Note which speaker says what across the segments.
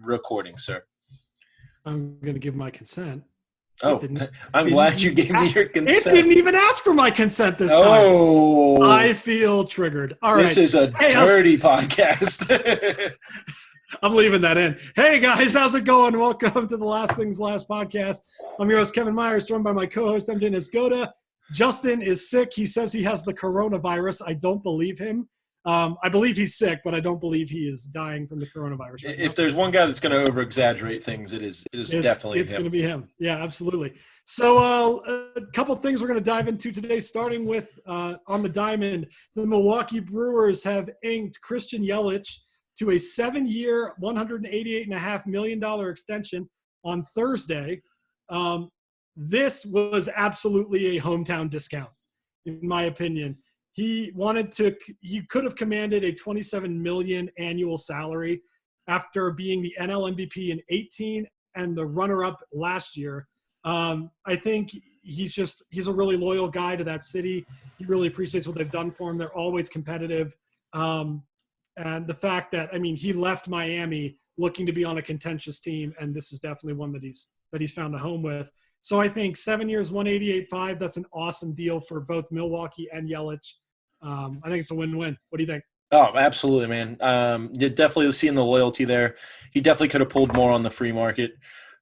Speaker 1: recording, sir.
Speaker 2: I'm going to give my consent.
Speaker 1: Oh, I'm glad you gave me your consent.
Speaker 2: It didn't even ask for my consent this time.
Speaker 1: Oh.
Speaker 2: I feel triggered. All right.
Speaker 1: This is a dirty podcast.
Speaker 2: I'm leaving that in. Hey, guys, how's it going? Welcome to the Last Things Last podcast. I'm your host, Kevin Myers, joined by my co-host, MJ Nisgoda. Justin is sick. He says he has the coronavirus. I don't believe him. I believe he's sick, but I don't couple he is dying from the coronavirus. Right
Speaker 1: if there's one guy that's going to over-exaggerate things, it's definitely him.
Speaker 2: It's going to be him. Yeah, absolutely. So a couple things we're going to dive into today, starting with on the diamond. The Milwaukee Brewers have inked Christian Yelich to a 7-year, $188.5 million extension on Thursday. This was absolutely a hometown discount, in my opinion. He could have commanded a $27 million annual salary after being the NL MVP in 2018 and the runner-up last year. I think he's a really loyal guy to that city. He really appreciates what they've done for him. They're always competitive. And the fact that, he left Miami looking to be on a contentious team, and this is definitely one that he's found a home with. So I think 7 years, $188.5, that's an awesome deal for both Milwaukee and Yelich. I think it's a win-win. What do you think?
Speaker 1: Oh, absolutely, man. You're definitely seeing the loyalty there. He definitely could have pulled more on the free market.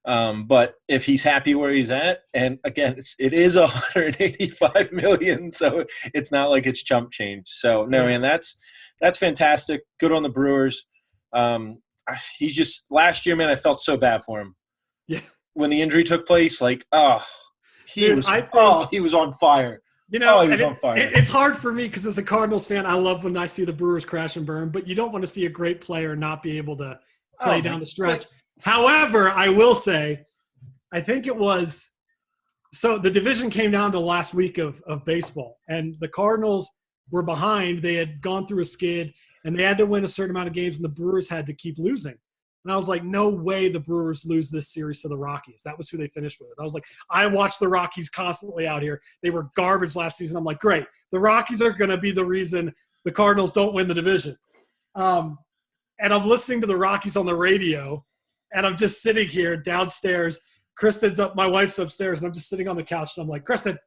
Speaker 1: But if he's happy where he's at, and again, it is $185 million, so it's not like it's chump change. So no, man, that's fantastic. Good on the Brewers. He's just last year, man, I felt so bad for him.
Speaker 2: Yeah.
Speaker 1: When the injury took place, he was on fire. He was on fire.
Speaker 2: It's hard for me because as a Cardinals fan, I love when I see the Brewers crash and burn, but you don't want to see a great player not be able to play down the stretch. However, I will say, I think it was – so the division came down to last week of baseball, and the Cardinals were behind. They had gone through a skid, and they had to win a certain amount of games, and the Brewers had to keep losing. And I was like, no way the Brewers lose this series to the Rockies. That was who they finished with. I was like, I watched the Rockies constantly out here. They were garbage last season. I'm like, great. The Rockies are going to be the reason the Cardinals don't win the division. And I'm listening to the Rockies on the radio, and I'm just sitting here downstairs. Kristen's up. My wife's upstairs, and I'm just sitting on the couch, and I'm like, Kristen,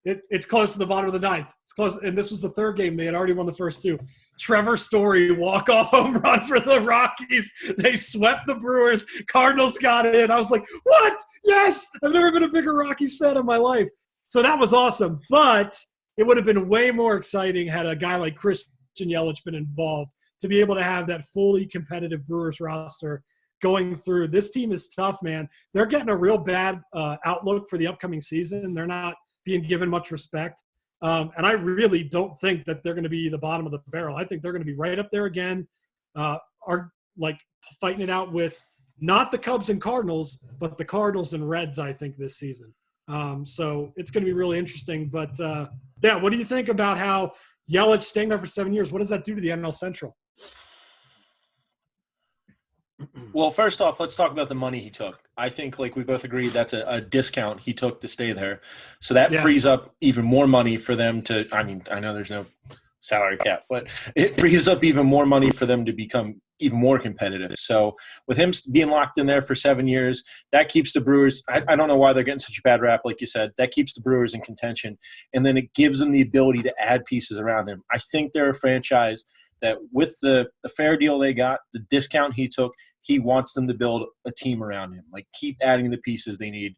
Speaker 2: it's close to the bottom of the ninth. It's close. And this was the third game. They had already won the first two. Trevor Story walk-off home run for the Rockies. They swept the Brewers. Cardinals got it in. I was like, what? Yes! I've never been a bigger Rockies fan in my life. So that was awesome. But it would have been way more exciting had a guy like Christian Yelich been involved to be able to have that fully competitive Brewers roster going through. This team is tough, man. They're getting a real bad outlook for the upcoming season. They're not being given much respect. And I really don't think that they're going to be the bottom of the barrel. I think they're going to be right up there again, are like fighting it out with not the Cubs and Cardinals, but the Cardinals and Reds, I think, this season. So it's going to be really interesting. But, what do you think about how Yelich staying there for 7 years? What does that do to the NL Central?
Speaker 1: Well, first off, let's talk about the money he took. I think, like we both agreed, that's a discount he took to stay there. So that frees up even more money for them to – I know there's no salary cap, but it frees up even more money for them to become even more competitive. So with him being locked in there for 7 years, that keeps the Brewers – I don't know why they're getting such a bad rap, like you said. That keeps the Brewers in contention, and then it gives them the ability to add pieces around him. I think they're a franchise – that with the fair deal they got, the discount he took, he wants them to build a team around him. Like, keep adding the pieces they need.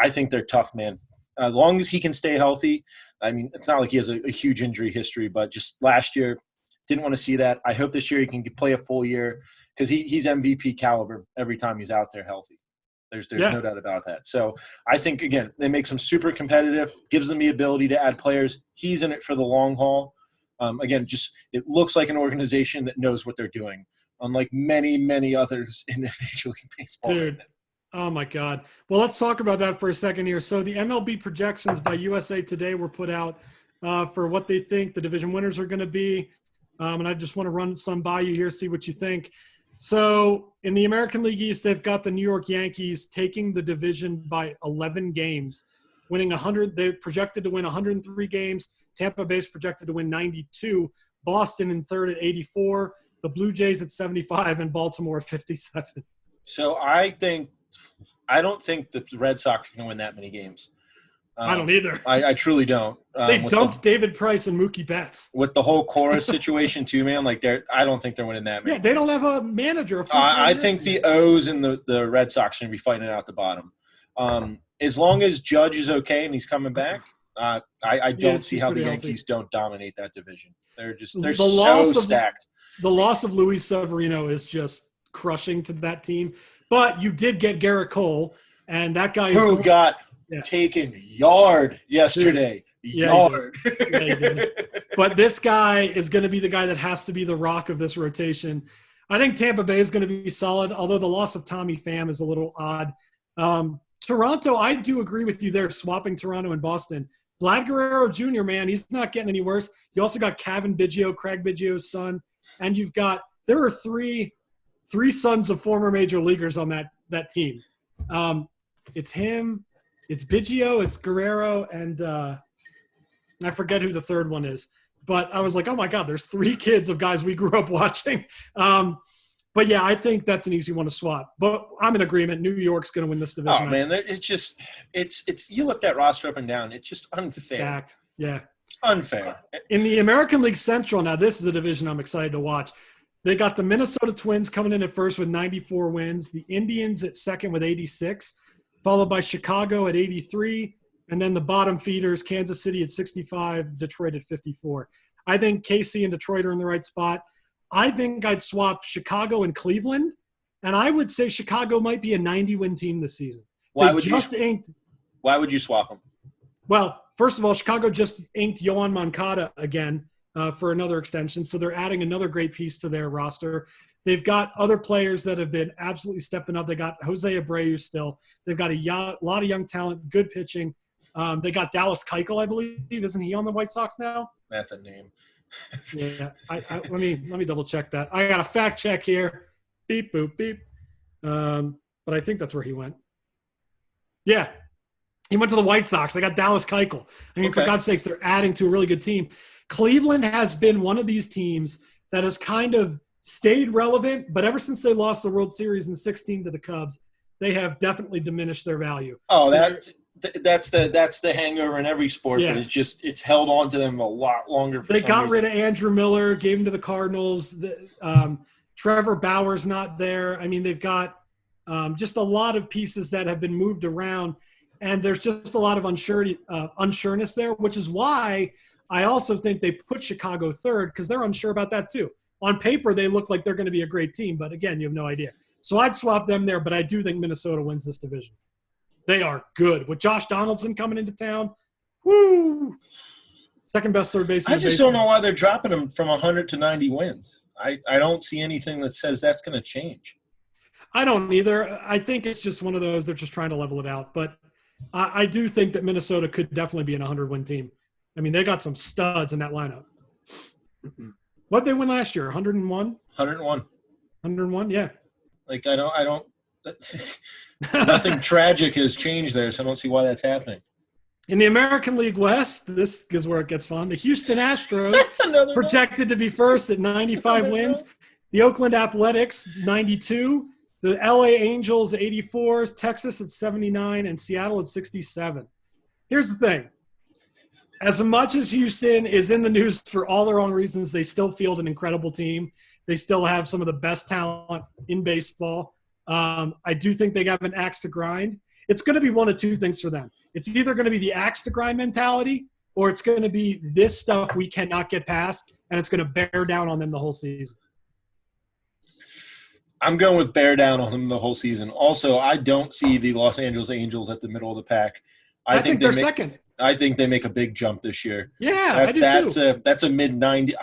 Speaker 1: I think they're tough, man. As long as he can stay healthy, it's not like he has a huge injury history, but just last year, didn't want to see that. I hope this year he can play a full year because he's MVP caliber every time he's out there healthy. There's no doubt about that. So I think, again, it makes them super competitive, gives them the ability to add players. He's in it for the long haul. Again, it looks like an organization that knows what they're doing, unlike many, many others in Major League Baseball.
Speaker 2: Dude, oh my God. Well, let's talk about that for a second here. So the MLB projections by USA Today were put out for what they think the division winners are going to be. And I just want to run some by you here, see what you think. So in the American League East, they've got the New York Yankees taking the division by 11 games, winning 100. They're projected to win 103 games. Tampa Bay's projected to win 92. Boston in third at 84. the Blue Jays at 75, and Baltimore at 57.
Speaker 1: So I don't think the Red Sox are going to win that many games.
Speaker 2: I don't either.
Speaker 1: I truly don't.
Speaker 2: They dumped David Price and Mookie Betts.
Speaker 1: With the whole chorus situation too, man. Like I don't think they're winning that many.
Speaker 2: Yeah, they don't have a manager.
Speaker 1: I think the O's and the Red Sox are going to be fighting it out the bottom. As long as Judge is okay and he's coming back, I don't see how the Yankees don't dominate that division. They're so stacked.
Speaker 2: The loss of Luis Severino is just crushing to that team. But you did get Garrett Cole, and that guy
Speaker 1: who got taken yard yesterday. Yard.
Speaker 2: Yeah, he did. But this guy is going to be the guy that has to be the rock of this rotation. I think Tampa Bay is going to be solid, although the loss of Tommy Pham is a little odd. Toronto, I do agree with you there, swapping Toronto and Boston. Vlad Guerrero Jr., man, he's not getting any worse. You also got Kevin Biggio, Craig Biggio's son, and there are three sons of former major leaguers on that team. It's him, it's Biggio, it's Guerrero, and I forget who the third one is. But I was like, oh my God, there's 3 kids of guys we grew up watching. But yeah, I think that's an easy one to swap. But I'm in agreement. New York's going to win this division.
Speaker 1: Oh man, it's you look at roster up and down. It's just unfair.
Speaker 2: It's stacked. Yeah,
Speaker 1: unfair.
Speaker 2: In the American League Central, now this is a division I'm excited to watch. They got the Minnesota Twins coming in at first with 94 wins. The Indians at second with 86, followed by Chicago at 83, and then the bottom feeders, Kansas City at 65, Detroit at 54. I think KC and Detroit are in the right spot. I think I'd swap Chicago and Cleveland, and I would say Chicago might be a 90-win team this season. Why would
Speaker 1: you swap them?
Speaker 2: Well, first of all, Chicago just inked Yohan Moncada again for another extension, so they're adding another great piece to their roster. They've got other players that have been absolutely stepping up. They got Jose Abreu still. They've got a lot of young talent, good pitching. They got Dallas Keuchel, I believe. Isn't he on the White Sox now?
Speaker 1: That's a name.
Speaker 2: Yeah, let me double check that. I got a fact check here. Beep boop beep. But I think that's where he went. Yeah, he went to the White Sox. They got Dallas Keuchel. I mean, for God's sakes, they're adding to a really good team. Cleveland has been one of these teams that has kind of stayed relevant, but ever since they lost the World Series in 16 to the Cubs, they have definitely diminished their value.
Speaker 1: Oh, that's the hangover in every sport, but it's held on to them a lot longer.
Speaker 2: They got rid of Andrew Miller, gave him to the Cardinals. Trevor Bauer's not there. I mean, they've got just a lot of pieces that have been moved around, and there's just a lot of unsureness there, which is why I also think they put Chicago third, because they're unsure about that too. On paper, they look like they're going to be a great team, but again, you have no idea. So I'd swap them there, but I do think Minnesota wins this division. They are good. With Josh Donaldson coming into town, woo! Second best third baseman.
Speaker 1: I just don't know why they're dropping him from 100 to 90 wins. I don't see anything that says that's going to change.
Speaker 2: I don't either. I think it's just one of those, they're just trying to level it out. But I do think that Minnesota could definitely be an 100-win team. I mean, they got some studs in that lineup. What'd they win last year? 101?
Speaker 1: 101.
Speaker 2: 101, yeah.
Speaker 1: Like, I don't nothing tragic has changed there, so I don't see why that's happening.
Speaker 2: In the American League West, this is where it gets fun. The Houston Astros projected to be first at 95 wins. The Oakland Athletics, 92. The LA Angels, 84. Texas at 79. And Seattle at 67. Here's the thing. As much as Houston is in the news for all the wrong reasons, they still field an incredible team. They still have some of the best talent in baseball. I do think they have an axe to grind. It's going to be one of two things for them. It's either going to be the axe to grind mentality, or it's going to be this stuff we cannot get past, and it's going to bear down on them the whole season.
Speaker 1: I'm going with bear down on them the whole season. Also, I don't see the Los Angeles Angels at the middle of the pack.
Speaker 2: I think they're second.
Speaker 1: I think they make a big jump this year.
Speaker 2: Yeah, I do too.
Speaker 1: That's a mid-90.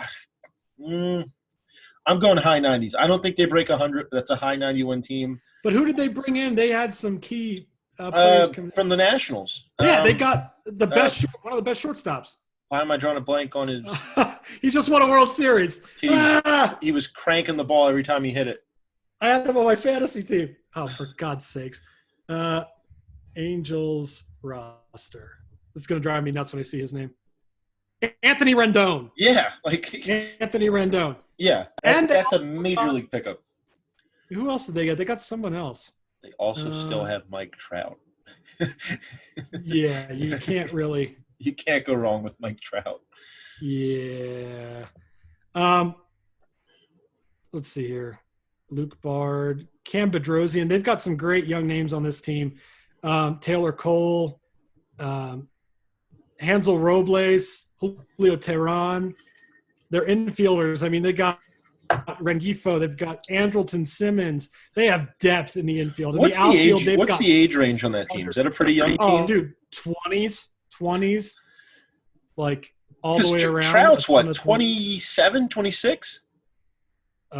Speaker 1: I'm going high 90s. I don't think they break 100. That's a high 90-win team.
Speaker 2: But who did they bring in? They had some key players
Speaker 1: from the Nationals.
Speaker 2: Yeah, they got the best, one of the best shortstops.
Speaker 1: Why am I drawing a blank on his?
Speaker 2: He just won a World Series.
Speaker 1: He was cranking the ball every time he hit it.
Speaker 2: I had him on my fantasy team. Oh, for God's sakes. Angels roster. This is going to drive me nuts when I see his name. Anthony Rendon.
Speaker 1: Yeah,
Speaker 2: Anthony Rendon.
Speaker 1: Yeah,
Speaker 2: And
Speaker 1: that's a major league pickup.
Speaker 2: Who else did they get? They got someone else.
Speaker 1: They also still have Mike Trout.
Speaker 2: Yeah, you can't really.
Speaker 1: You can't go wrong with Mike Trout.
Speaker 2: Yeah. Let's see here. Luke Bard, Cam Bedrosian. They've got some great young names on this team. Taylor Cole, Hansel Robles, Julio Teheran. They're infielders. I mean, they got Rengifo. They've got Andrelton Simmons. They have depth in the infield.
Speaker 1: What's the age range on that team? Is that a pretty young team?
Speaker 2: Oh, dude, 20s, like all the way around.
Speaker 1: Trout's what, 27, 26?
Speaker 2: He's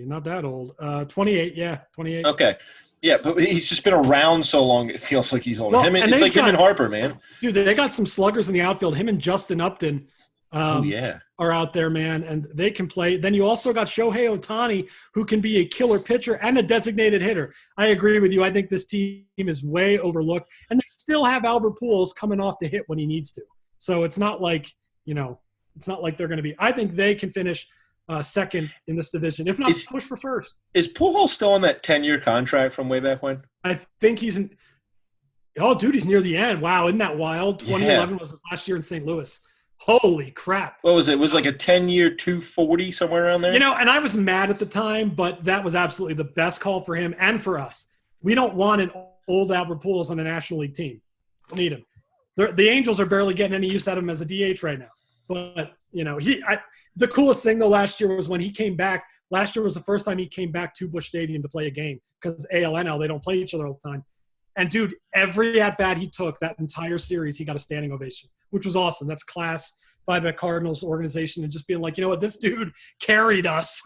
Speaker 2: not that old. 28, yeah, 28.
Speaker 1: Okay. Yeah, but he's just been around so long, it feels like he's older.
Speaker 2: Well,
Speaker 1: It's like him and Harper, man.
Speaker 2: Dude, they got some sluggers in the outfield. Him and Justin Upton are out there, man, and they can play. Then you also got Shohei Ohtani, who can be a killer pitcher and a designated hitter. I agree with you. I think this team is way overlooked, and they still have Albert Pujols coming off the hit when he needs to. So it's not like, it's not like they're going to be – I think they can finish second in this division, if not push for first.
Speaker 1: Is Pujols still on that 10-year contract from way back when?
Speaker 2: I think he's in – oh, dude, he's near the end. Wow, isn't that wild? 2011 was his last year in St. Louis. Holy crap.
Speaker 1: What was it? It was like a 10-year 240 somewhere around there?
Speaker 2: And I was mad at the time, but that was absolutely the best call for him and for us. We don't want an old Albert Pujols on a National League team. We need him. The Angels are barely getting any use out of him as a DH right now. But, the coolest thing, though, last year was when he came back. Last year was the first time he came back to Busch Stadium to play a game because AL/NL, they don't play each other all the time. And, dude, every at-bat he took that entire series, he got a standing ovation, which was awesome. That's class by the Cardinals organization and just being like, you know what, this dude carried us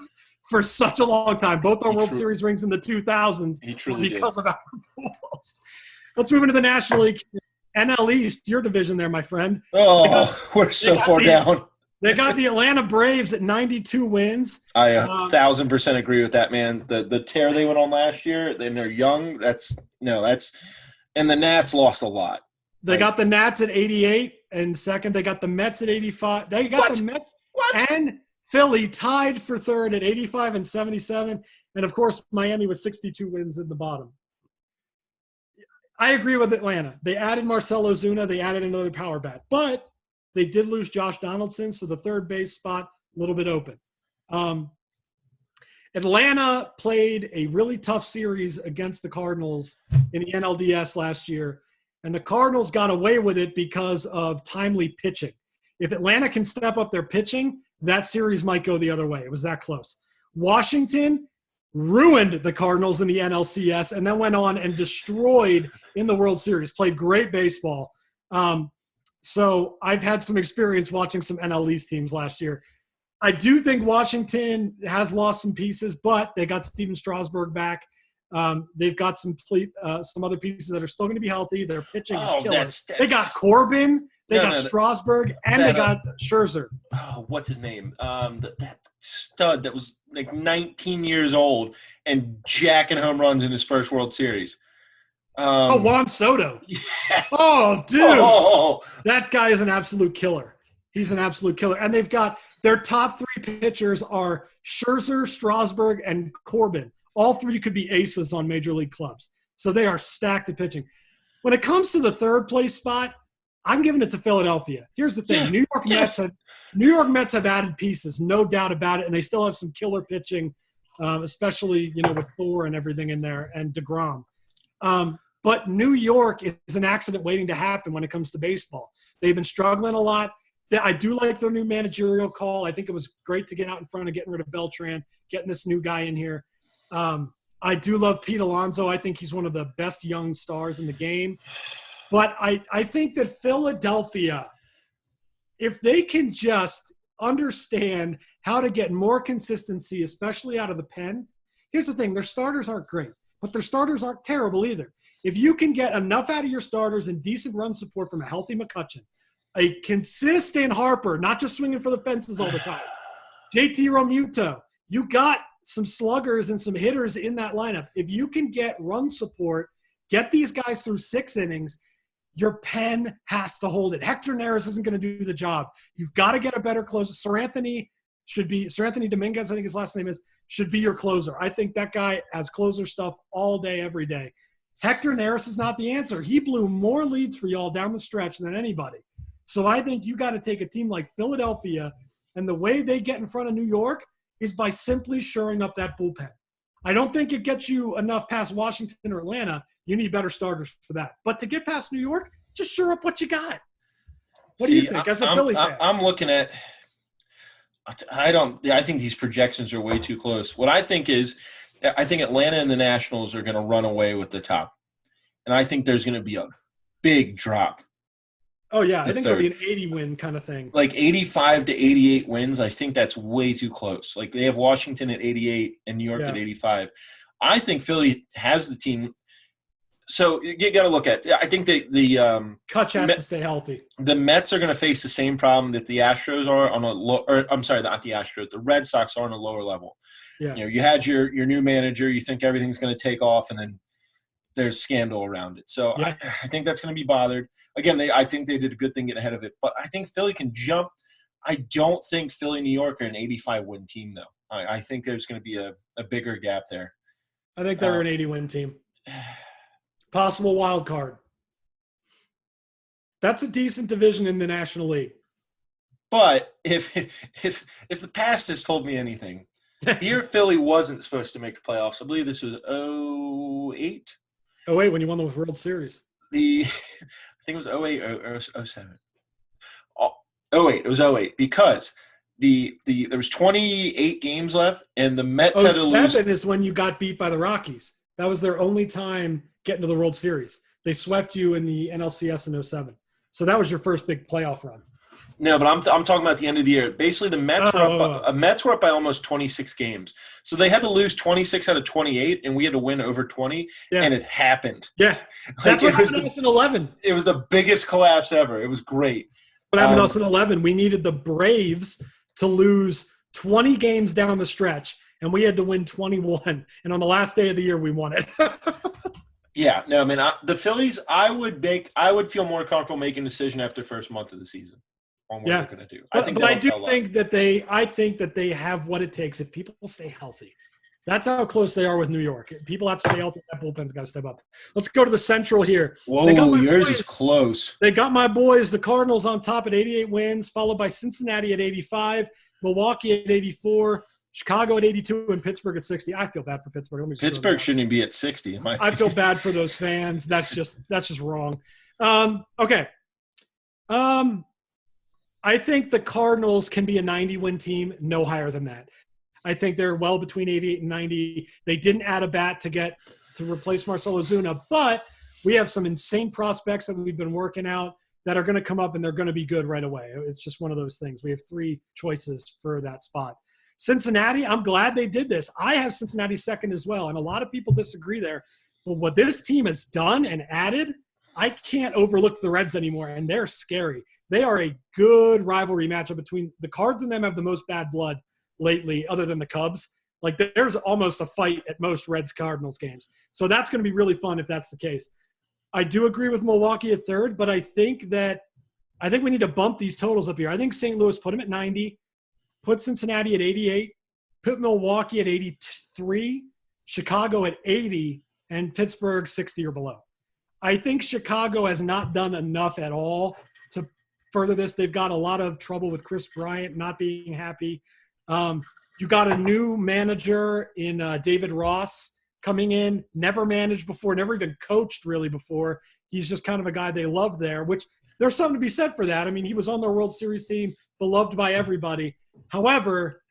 Speaker 2: for such a long time. Both our World Series rings in the 2000s because of Albert Pujols. Let's move into the National League. NL East, your division there, my friend.
Speaker 1: Oh, we're so far down.
Speaker 2: They got the Atlanta Braves at 92 wins.
Speaker 1: I 1,000% agree with that, man. The tear they went on last year, and they're young. And the Nats lost a lot.
Speaker 2: They got the Nats at 88 and second. They got the Mets at 85. They got the Mets and Philly tied for third at 85 and 77. And, of course, Miami with 62 wins in the bottom. I agree with Atlanta. They added Marcell Ozuna. They added another power bat. But they did lose Josh Donaldson, so the third base spot a little bit open. Atlanta played a really tough series against the Cardinals in the NLDS last year, and the Cardinals got away with it because of timely pitching. If Atlanta can step up their pitching, that series might go the other way. It was that close. Washington ruined the Cardinals in the NLCS and then went on and destroyed in the World Series, played great baseball. So I've had some experience watching some NL East teams last year. I do think Washington has lost some pieces, but they got Steven Strasburg back. They've got some other pieces that are still going to be healthy. Their pitching is killer. They got Corbin, they got Strasburg, and they got Scherzer.
Speaker 1: Oh, what's his name? That stud that was like 19 years old and jacking home runs in his first World Series.
Speaker 2: Juan Soto.
Speaker 1: Yes.
Speaker 2: Oh, dude. That guy is an absolute killer. He's an absolute killer. And they've got their top three pitchers are Scherzer, Strasburg, and Corbin. All three could be aces on major league clubs. So they are stacked at pitching. When it comes to the third place spot, I'm giving it to Philadelphia. Here's the thing. New York Mets have added pieces, no doubt about it, and they still have some killer pitching, especially, with Thor and everything in there and DeGrom. But New York is an accident waiting to happen when it comes to baseball. They've been struggling a lot. I do like their new managerial call. I think it was great to get out in front of getting rid of Beltran, getting this new guy in here. I do love Pete Alonso. I think he's one of the best young stars in the game. But I think that Philadelphia, if they can just understand how to get more consistency, especially out of the pen, here's the thing. Their starters aren't great, but their starters aren't terrible either. If you can get enough out of your starters and decent run support from a healthy McCutchen, a consistent Harper, not just swinging for the fences all the time, JT Realmuto, you got some sluggers and some hitters in that lineup. If you can get run support, get these guys through 6 innings, Your pen has to hold it. Hector Neris isn't going to do the job. You've got to get a better closer. Seranthony Dominguez, I think his last name is, should be your closer. I think that guy has closer stuff all day, every day. Hector Neris is not the answer. He blew more leads for y'all down the stretch than anybody. So I think you got to take a team like Philadelphia, and the way they get in front of New York is by simply shoring up that bullpen. I don't think it gets you enough past Washington or Atlanta. You need better starters for that. But to get past New York, just shore up what you got. What do you think as a Philly fan?
Speaker 1: I'm looking at – I think these projections are way too close. What I think is I think Atlanta and the Nationals are going to run away with the top. And I think there's going to be a big drop.
Speaker 2: Oh, yeah. I think it'll be an 80-win kind of thing.
Speaker 1: Like 85 to 88 wins, I think that's way too close. Like they have Washington at 88 and New York at 85. I think Philly has the team. So you got to look at – I think the
Speaker 2: Kutch has to stay healthy.
Speaker 1: The Mets are going to face the same problem that the Astros are on a low – or I'm sorry, not the Astros. The Red Sox are on a lower level.
Speaker 2: Yeah.
Speaker 1: You had your new manager. You think everything's going to take off, and then there's scandal around it. So I think that's going to be bothered. Again, I think they did a good thing getting ahead of it. But I think Philly can jump. I don't think Philly and New York are an 85-win team, though. I think there's going to be a bigger gap there.
Speaker 2: I think they're an 80-win team. Possible wild card. That's a decent division in the National League.
Speaker 1: But if the past has told me anything, the year Philly wasn't supposed to make the playoffs. I believe this was 08.
Speaker 2: 08, when you won the World Series.
Speaker 1: I think it was 08 or 07. 08. It was 08 because there was 28 games left, and the Mets had to lose.
Speaker 2: 07 is when you got beat by the Rockies. That was their only time getting to the World Series. They swept you in the NLCS in 07. So that was your first big playoff run.
Speaker 1: No, but I'm talking about the end of the year. Basically, the Mets were up by almost 26 games. So they had to lose 26 out of 28, and we had to win over 20, and it happened.
Speaker 2: Yeah. That's what happened to us in 11.
Speaker 1: It was the biggest collapse ever. It was great.
Speaker 2: What happened to us in 11, we needed the Braves to lose 20 games down the stretch, and we had to win 21. And on the last day of the year, we won it.
Speaker 1: Yeah. No, I mean, the Phillies, I would feel more comfortable making a decision after the first month of the season on what they're going to do. I think that they have what it takes if people stay healthy. That's how close they are with New York. People have to stay healthy. That bullpen's got to step up. Let's go to the Central here. Whoa, yours is close.
Speaker 2: They got my boys, the Cardinals, on top at 88 wins, followed by Cincinnati at 85, Milwaukee at 84, Chicago at 82, and Pittsburgh at 60. I feel bad for Pittsburgh.
Speaker 1: Pittsburgh shouldn't be at 60.
Speaker 2: I feel bad for those fans. That's just wrong. Okay. I think the Cardinals can be a 90-win team, no higher than that. I think they're well between 88 and 90. They didn't add a bat to replace Marcell Ozuna, but we have some insane prospects that we've been working out that are going to come up, and they're going to be good right away. It's just one of those things. We have 3 choices for that spot. Cincinnati, I'm glad they did this. I have Cincinnati second as well, and a lot of people disagree there. But what this team has done and added, I can't overlook the Reds anymore, and they're scary. They are a good rivalry matchup between the Cards and them have the most bad blood lately, other than the Cubs. Like, there's almost a fight at most Reds-Cardinals games. So that's going to be really fun if that's the case. I do agree with Milwaukee at third, but I think we need to bump these totals up here. I think St. Louis, put them at 90, put Cincinnati at 88, put Milwaukee at 83, Chicago at 80, and Pittsburgh 60 or below. I think Chicago has not done enough at all to further this. They've got a lot of trouble with Chris Bryant not being happy. You got a new manager in David Ross coming in, never managed before, never even coached really before. He's just kind of a guy they love there, which there's something to be said for that. I mean, he was on their World Series team, beloved by everybody. However,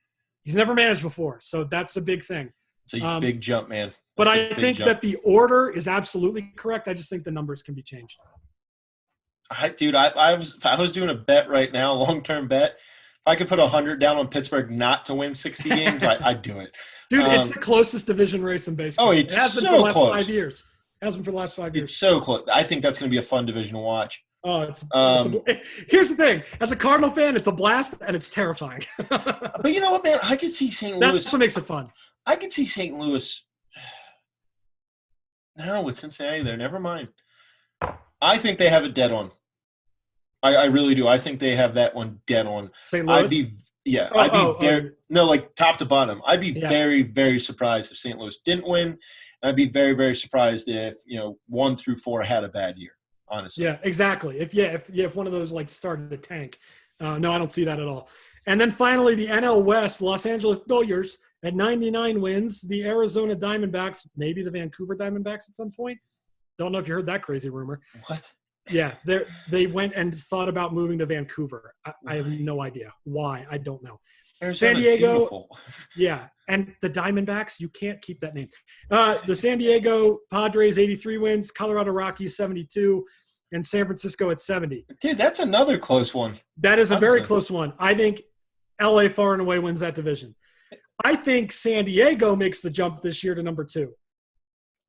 Speaker 2: he's never managed before, so that's a big thing.
Speaker 1: It's a big jump, man.
Speaker 2: But I think that the order is absolutely correct. I just think the numbers can be changed.
Speaker 1: Dude, I was doing a bet right now, a long-term bet. If I could put 100 down on Pittsburgh not to win 60 games, I'd do it.
Speaker 2: Dude, it's the closest division race in baseball.
Speaker 1: Oh, it has been for the last 5
Speaker 2: years. It has been for the last 5 years.
Speaker 1: It's so close. I think that's going to be a fun division to watch.
Speaker 2: Oh, here's the thing. As a Cardinal fan, it's a blast and it's terrifying.
Speaker 1: But you know what, man? I could see St. Louis.
Speaker 2: That's what makes it fun.
Speaker 1: I could see St. Louis. No, with Cincinnati there. Never mind. I think they have it dead on. I really do. I think they have that one dead on.
Speaker 2: St. Louis?
Speaker 1: No, like top to bottom. I'd be very, very surprised if St. Louis didn't win. And I'd be very, very surprised if 1 through 4 had a bad year. Honestly.
Speaker 2: Yeah, exactly. If one of those like started to tank, no, I don't see that at all. And then finally, the NL West, Los Angeles Dodgers at 99 wins, the Arizona Diamondbacks, maybe the Vancouver Diamondbacks at some point. Don't know if you heard that crazy rumor.
Speaker 1: What?
Speaker 2: Yeah, they went and thought about moving to Vancouver. I have no idea why. I don't know.
Speaker 1: Arizona's
Speaker 2: San Diego,
Speaker 1: beautiful.
Speaker 2: Yeah, and the Diamondbacks, you can't keep that name. The San Diego Padres, 83 wins, Colorado Rockies, 72, and San Francisco at 70.
Speaker 1: Dude, that's another close one.
Speaker 2: That is a very close one. I think LA far and away wins that division. I think San Diego makes the jump this year to number 2.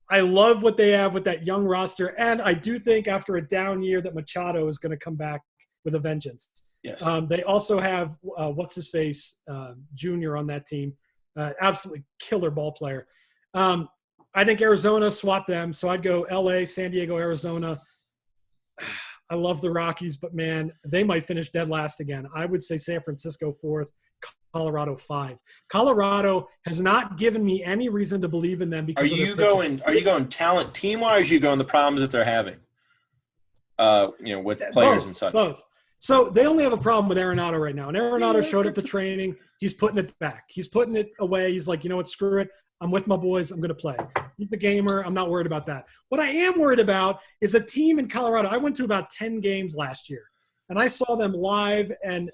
Speaker 2: I love what they have with that young roster, and I do think after a down year that Machado is going to come back with a vengeance.
Speaker 1: Yes.
Speaker 2: They also have what's-his-face Junior on that team, absolutely killer ball player. I think Arizona swap them, so I'd go L.A., San Diego, Arizona. I love the Rockies, but, man, they might finish dead last again. I would say San Francisco 4th, Colorado 5. Colorado has not given me any reason to believe in them. Because Are you
Speaker 1: going talent team-wise, or are you going the problems that they're having? With players and such.
Speaker 2: Both. So they only have a problem with Arenado right now. And Arenado showed up to training. He's putting it back. He's putting it away. He's like, you know what, screw it. I'm with my boys. I'm going to play. He's the gamer. I'm not worried about that. What I am worried about is a team in Colorado. I went to about 10 games last year, and I saw them live, and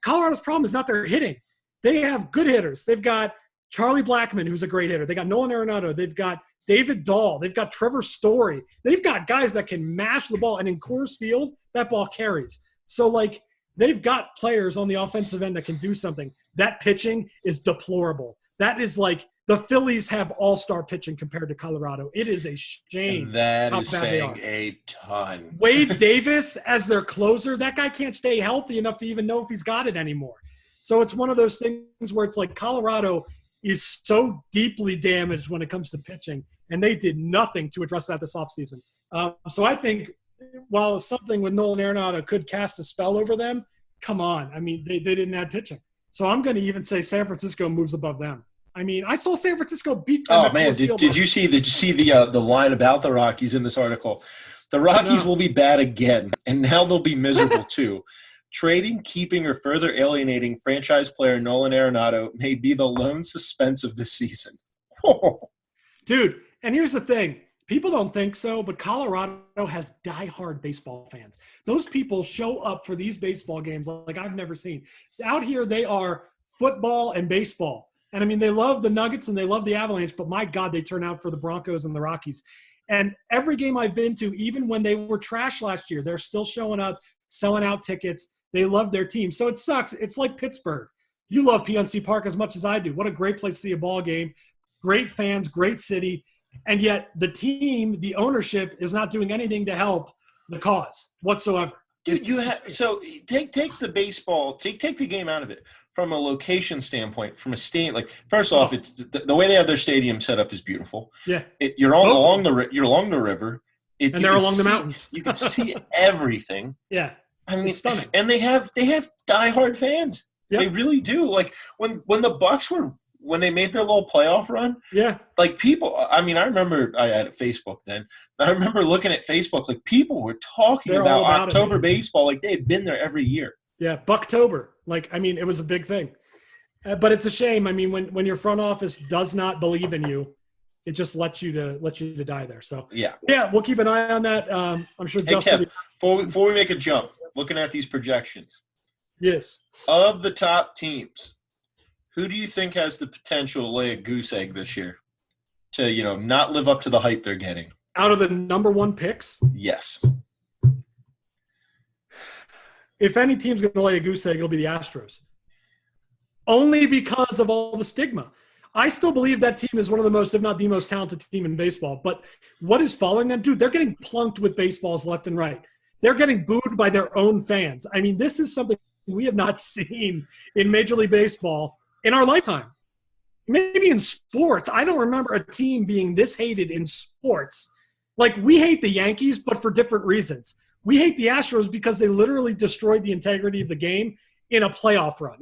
Speaker 2: Colorado's problem is not their hitting. They have good hitters. They've got Charlie Blackmon, who's a great hitter. They got Nolan Arenado. They've got David Dahl. They've got Trevor Story. They've got guys that can mash the ball. And in Coors Field, that ball carries. So, they've got players on the offensive end that can do something. That pitching is deplorable. That is the Phillies have all-star pitching compared to Colorado. It is a shame.
Speaker 1: And that is saying a ton.
Speaker 2: Wade Davis as their closer, that guy can't stay healthy enough to even know if he's got it anymore. So it's one of those things where it's like Colorado is so deeply damaged when it comes to pitching, and they did nothing to address that this offseason. So I think while something with Nolan Arenado could cast a spell over them, come on. I mean, they didn't add pitching. So I'm going to even say San Francisco moves above them. I mean, I saw San Francisco beat them.
Speaker 1: Oh man, did you see the line about the Rockies in this article? The Rockies will be bad again, and now they'll be miserable too. Trading, keeping, or further alienating franchise player Nolan Arenado may be the lone suspense of this season.
Speaker 2: Dude, and here's the thing. People don't think so, but Colorado has diehard baseball fans. Those people show up for these baseball games like I've never seen. Out here, they are football and baseball. And, I mean, they love the Nuggets and they love the Avalanche, but, my God, they turn out for the Broncos and the Rockies. And every game I've been to, even when they were trash last year, they're still showing up, selling out tickets. They love their team. So it sucks. It's like Pittsburgh. You love PNC Park as much as I do. What a great place to see a ball game. Great fans, great city. And yet the team, the ownership, is not doing anything to help the cause whatsoever.
Speaker 1: Dude, take the baseball, take the game out of it. From a location standpoint, from a stadium, first off, it's the way they have their stadium set up is beautiful.
Speaker 2: Yeah,
Speaker 1: you're along the river,
Speaker 2: and they're along the mountains.
Speaker 1: You can see everything.
Speaker 2: Yeah,
Speaker 1: I mean,
Speaker 2: it's stunning.
Speaker 1: And they have diehard fans. Yep. They really do. When the Bucks when they made their little playoff run.
Speaker 2: Yeah,
Speaker 1: people. I mean, I remember I had Facebook then. I remember looking at Facebook, people were talking about October baseball like they had been there every year.
Speaker 2: Yeah, Bucktober. It was a big thing. But it's a shame. I mean, when your front office does not believe in you, it just lets you to die there. So
Speaker 1: yeah,
Speaker 2: we'll keep an eye on that. I'm sure
Speaker 1: hey,
Speaker 2: Justin.
Speaker 1: Kev, before we make a jump, looking at these projections.
Speaker 2: Yes.
Speaker 1: Of the top teams, who do you think has the potential to lay a goose egg this year to not live up to the hype they're getting?
Speaker 2: Out of the number 1 picks?
Speaker 1: Yes.
Speaker 2: If any team's going to lay a goose egg, it'll be the Astros. Only because of all the stigma. I still believe that team is one of the most, if not the most talented team in baseball. But what is following them? Dude, they're getting plunked with baseballs left and right. They're getting booed by their own fans. I mean, this is something we have not seen in Major League Baseball in our lifetime. Maybe in sports. I don't remember a team being this hated in sports. Like, we hate the Yankees, but for different reasons. We hate the Astros because they literally destroyed the integrity of the game in a playoff run,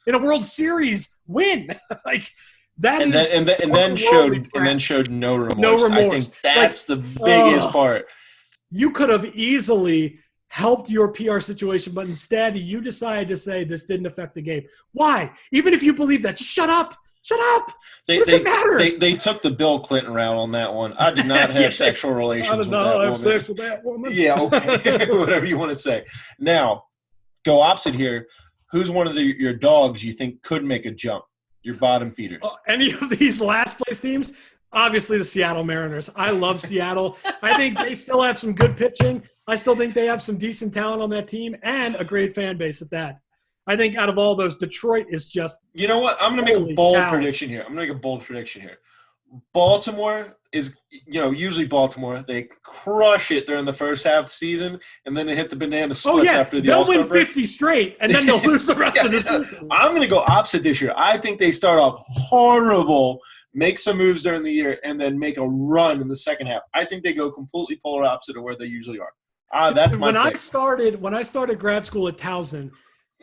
Speaker 2: in a World Series win. Like, that
Speaker 1: and
Speaker 2: is
Speaker 1: then showed no remorse.
Speaker 2: No remorse.
Speaker 1: I think that's the biggest part.
Speaker 2: You could have easily helped your PR situation, but instead you decided to say this didn't affect the game. Why? Even if you believe that, just shut up. Shut up. What does it matter?
Speaker 1: They took the Bill Clinton route on that one. I did not have sexual relations with that woman. I did not have sex with that woman. Yeah, okay. Whatever you want to say. Now, go opposite here. Who's one of your dogs you think could make a jump? Your bottom feeders.
Speaker 2: Any of these last place teams? Obviously the Seattle Mariners. I love Seattle. I think they still have some good pitching. I still think they have some decent talent on that team and a great fan base at that. I think out of all those, Detroit is just –
Speaker 1: You know what? I'm going to make a bold prediction here. Baltimore is – usually Baltimore, they crush it during the first half of the season, and then they hit the banana splits after the All-Star break.
Speaker 2: They'll win 50 straight, and then they'll lose the rest of the season.
Speaker 1: I'm going to go opposite this year. I think they start off horrible, make some moves during the year, and then make a run in the second half. I think they go completely polar opposite of where they usually are. That's my pick.
Speaker 2: When I started grad school at Towson,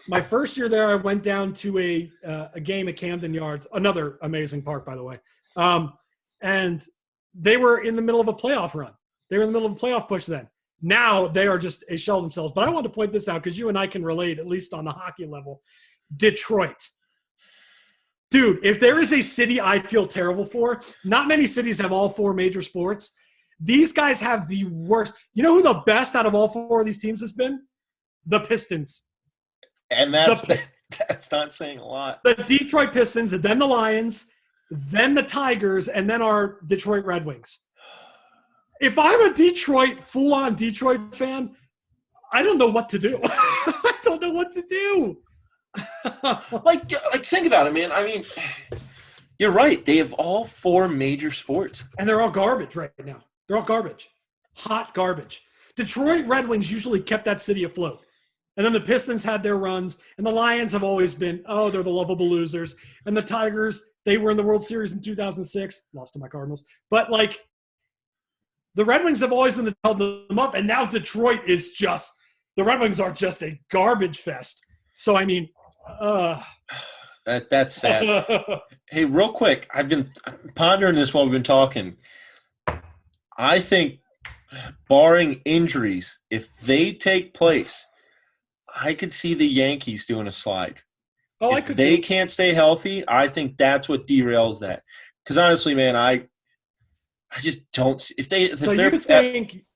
Speaker 2: my first year there, I went down to a game at Camden Yards, another amazing park, by the way. And they were in the middle of a playoff run. They were in the middle of a playoff push then. Now they are just a shell themselves. But I want to point this out because you and I can relate, at least on the hockey level. Detroit. Dude, if there is a city I feel terrible for, not many cities have all four major sports. These guys have the worst. You know who the best out of all four of these teams has been? The Pistons.
Speaker 1: And that's not saying a lot.
Speaker 2: The Detroit Pistons, and then the Lions, then the Tigers, and then our Detroit Red Wings. If I'm a full-on Detroit fan, I don't know what to do. I don't know what to do.
Speaker 1: like think about it, man. I mean, you're right. They have all four major sports.
Speaker 2: And they're all garbage right now. They're all garbage. Hot garbage. Detroit Red Wings usually kept that city afloat. And then the Pistons had their runs, and the Lions have always been, they're the lovable losers. And the Tigers, they were in the World Series in 2006, lost to my Cardinals. But, the Red Wings have always been the held them up, and now Detroit is just – the Red Wings are just a garbage fest. So, I mean
Speaker 1: that's sad. Hey, real quick, I've been pondering this while we've been talking. I think, barring injuries, if they take place – I could see the Yankees doing a slide. If they can't stay healthy, I think that's what derails that. Because honestly, man, I just don't see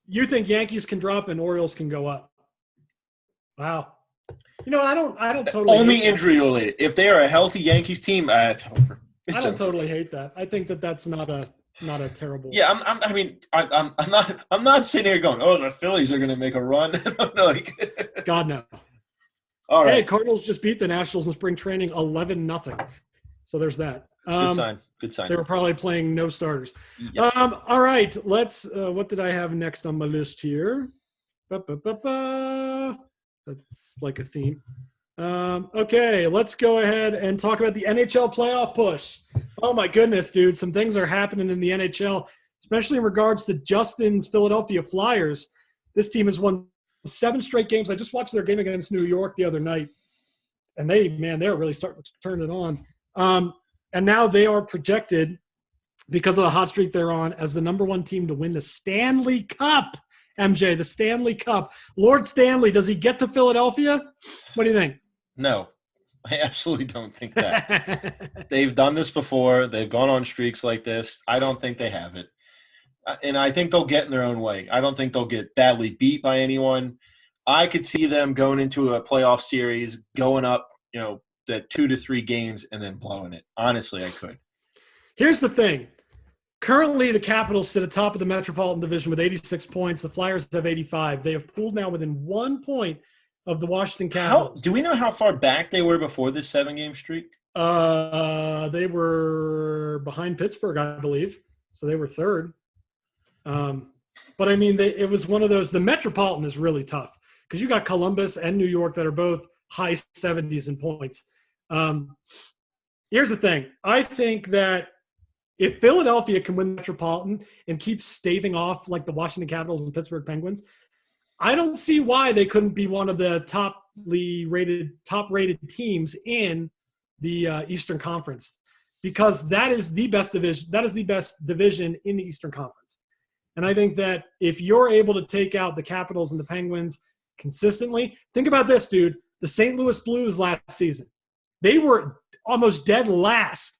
Speaker 2: you think Yankees can drop and Orioles can go up? Wow. I don't totally
Speaker 1: only injury related. If they are a healthy Yankees team, it's over.
Speaker 2: I don't totally hate that. I think that's not a terrible.
Speaker 1: Yeah, I'm not sitting here going, the Phillies are going to make a run.
Speaker 2: God no.
Speaker 1: All right.
Speaker 2: Hey, Cardinals just beat the Nationals in spring training 11-0. So there's that.
Speaker 1: Good sign.
Speaker 2: They were probably playing no starters.
Speaker 1: Yep.
Speaker 2: All right. Let's. What did I have next on my list here? That's like a theme. Okay, let's go ahead and talk about the NHL playoff push. Oh my goodness, dude! Some things are happening in the NHL, especially in regards to Justin's Philadelphia Flyers. This team has won 7 straight games. I just watched their game against New York the other night, and they're really starting to turn it on. And now they are projected, because of the hot streak they're on, as the number 1 team to win the Stanley Cup. MJ, the Stanley Cup. Lord Stanley, does he get to Philadelphia? What do you think?
Speaker 1: No, I absolutely don't think that. They've done this before. They've gone on streaks like this. I don't think they have it. And I think they'll get in their own way. I don't think they'll get badly beat by anyone. I could see them going into a playoff series, going up, the 2 to 3 games, and then blowing it. Honestly, I could.
Speaker 2: Here's the thing. Currently, the Capitals sit atop of the Metropolitan Division with 86 points. The Flyers have 85. They have pooled now within 1 point of the Washington Capitals.
Speaker 1: Do we know how far back they were before this 7-game streak?
Speaker 2: They were behind Pittsburgh, I believe. So they were 3rd. But, I mean, it was one of those – the Metropolitan is really tough because you got Columbus and New York that are both high 70s in points. Here's the thing. I think that if Philadelphia can win the Metropolitan and keep staving off like the Washington Capitals and Pittsburgh Penguins, I don't see why they couldn't be one of the top rated teams in the Eastern Conference, because that is the best division. That is the best division in the Eastern Conference. And I think that if you're able to take out the Capitals and the Penguins consistently, think about this, dude. The St. Louis Blues last season, they were almost dead last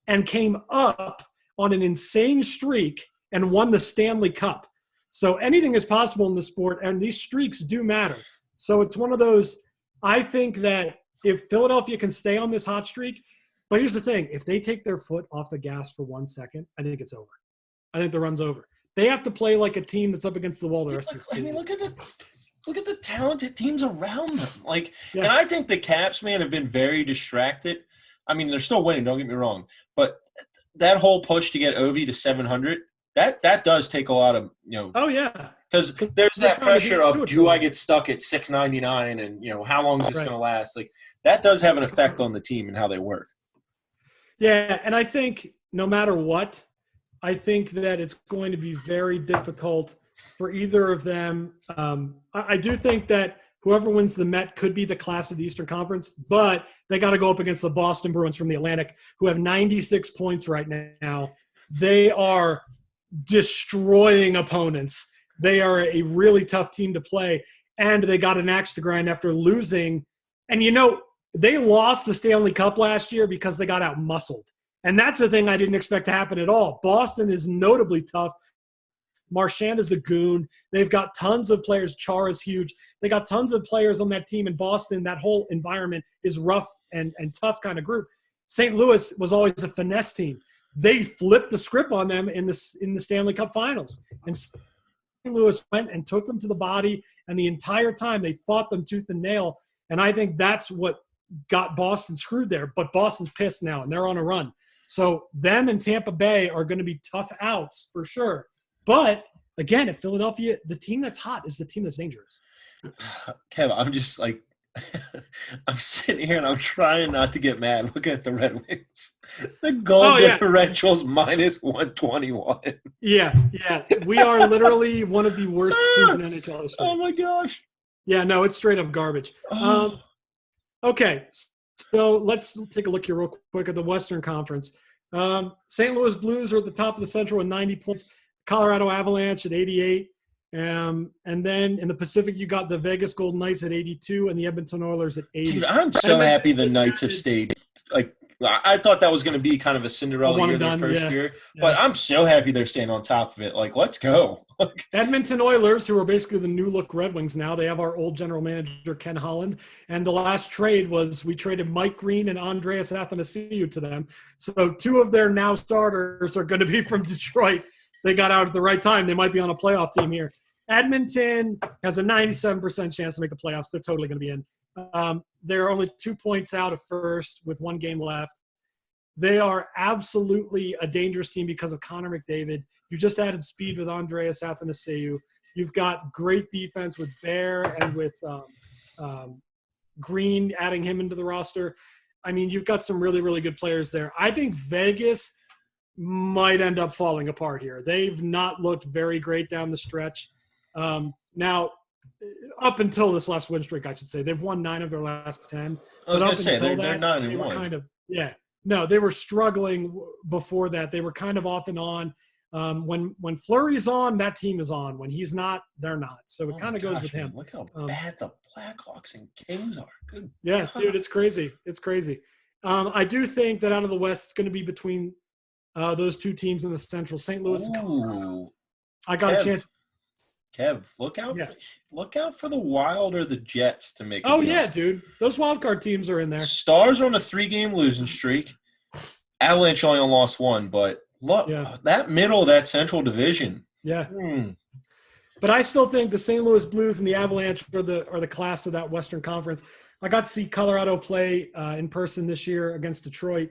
Speaker 2: and came up on an insane streak and won the Stanley Cup. So anything is possible in the sport, and these streaks do matter. So it's one of those, I think that if Philadelphia can stay on this hot streak, but here's the thing, if they take their foot off the gas for 1 second, I think it's over. I think the run's over. They have to play like a team that's up against the wall the rest of the season.
Speaker 1: I mean, look at the talented teams around them. And I think the Caps, man, have been very distracted. I mean, they're still winning, don't get me wrong. But that whole push to get Ovi to 700, that does take a lot of,
Speaker 2: Oh, yeah.
Speaker 1: Because there's that pressure of, do I get stuck at 699 and, how long is this going to last? Like, that does have an effect on the team and how they work.
Speaker 2: Yeah, and I think no matter what, I think that it's going to be very difficult for either of them. I do think that whoever wins the Met could be the class of the Eastern Conference, but they got to go up against the Boston Bruins from the Atlantic, who have 96 points right now. They are destroying opponents. They are a really tough team to play, and they got an axe to grind after losing. And, they lost the Stanley Cup last year because they got out-muscled. And that's the thing I didn't expect to happen at all. Boston is notably tough. Marchand is a goon. They've got tons of players. Char is huge. They got tons of players on that team in Boston. That whole environment is rough and tough kind of group. St. Louis was always a finesse team. They flipped the script on them in the Stanley Cup Finals. And St. Louis went and took them to the body, and the entire time they fought them tooth and nail. And I think that's what got Boston screwed there. But Boston's pissed now, and they're on a run. So them and Tampa Bay are going to be tough outs for sure. But, again, if Philadelphia, the team that's hot is the team that's dangerous.
Speaker 1: Kev, I'm just like – I'm sitting here and I'm trying not to get mad. Look at the Red Wings. The goal differential's minus 121.
Speaker 2: Yeah. We are literally one of the worst teams in NHL history.
Speaker 1: Oh, my gosh.
Speaker 2: Yeah, no, it's straight up garbage. Okay, so let's take a look here real quick at the Western Conference. St. Louis Blues are at the top of the Central with 90 points. Colorado Avalanche at 88. And then in the Pacific, you got the Vegas Golden Knights at 82 and the Edmonton Oilers at 80.
Speaker 1: Dude, I'm so happy the Knights have stayed. Like, I thought that was going to be kind of a Cinderella year their first year. But I'm so happy they're staying on top of it. Like, let's go.
Speaker 2: Edmonton Oilers, who are basically the new-look Red Wings now, they have our old general manager, Ken Holland. And the last trade was we traded Mike Green and Andreas Athanasiou to them. So two of their now starters are going to be from Detroit. They got out at the right time. They might be on a playoff team here. Edmonton has a 97% chance to make the playoffs. They're totally going to be in. They're only 2 points out of first with 1 game left. They are absolutely a dangerous team because of Connor McDavid. You just added speed with Andreas Athanasiou. You've got great defense with Bear and with Green, adding him into the roster. I mean, you've got some really, really good players there. I think Vegas might end up falling apart here. They've not looked very great down the stretch. Now, up until this last win streak, I should say, they've won 9 of their last 10.
Speaker 1: I was going to say, they're 9-1.
Speaker 2: No, they were struggling before that. They were kind of off and on. When Fleury's on, that team is on. When he's not, they're not. So it kind of goes with him.
Speaker 1: Look how bad the Blackhawks and Kings are. Good
Speaker 2: God. Dude, it's crazy. I do think that out of the West, it's going to be between those two teams in the Central, St. Louis and Colorado. I got a chance.
Speaker 1: Kev, look out for the Wild or the Jets to make it.
Speaker 2: Oh, yeah, dude. Those wild card teams are in there.
Speaker 1: Stars are on a 3-game losing streak. Avalanche only lost 1, but look, that middle of that Central Division.
Speaker 2: Yeah. But I still think the St. Louis Blues and the Avalanche are the class of that Western Conference. I got to see Colorado play in person this year against Detroit.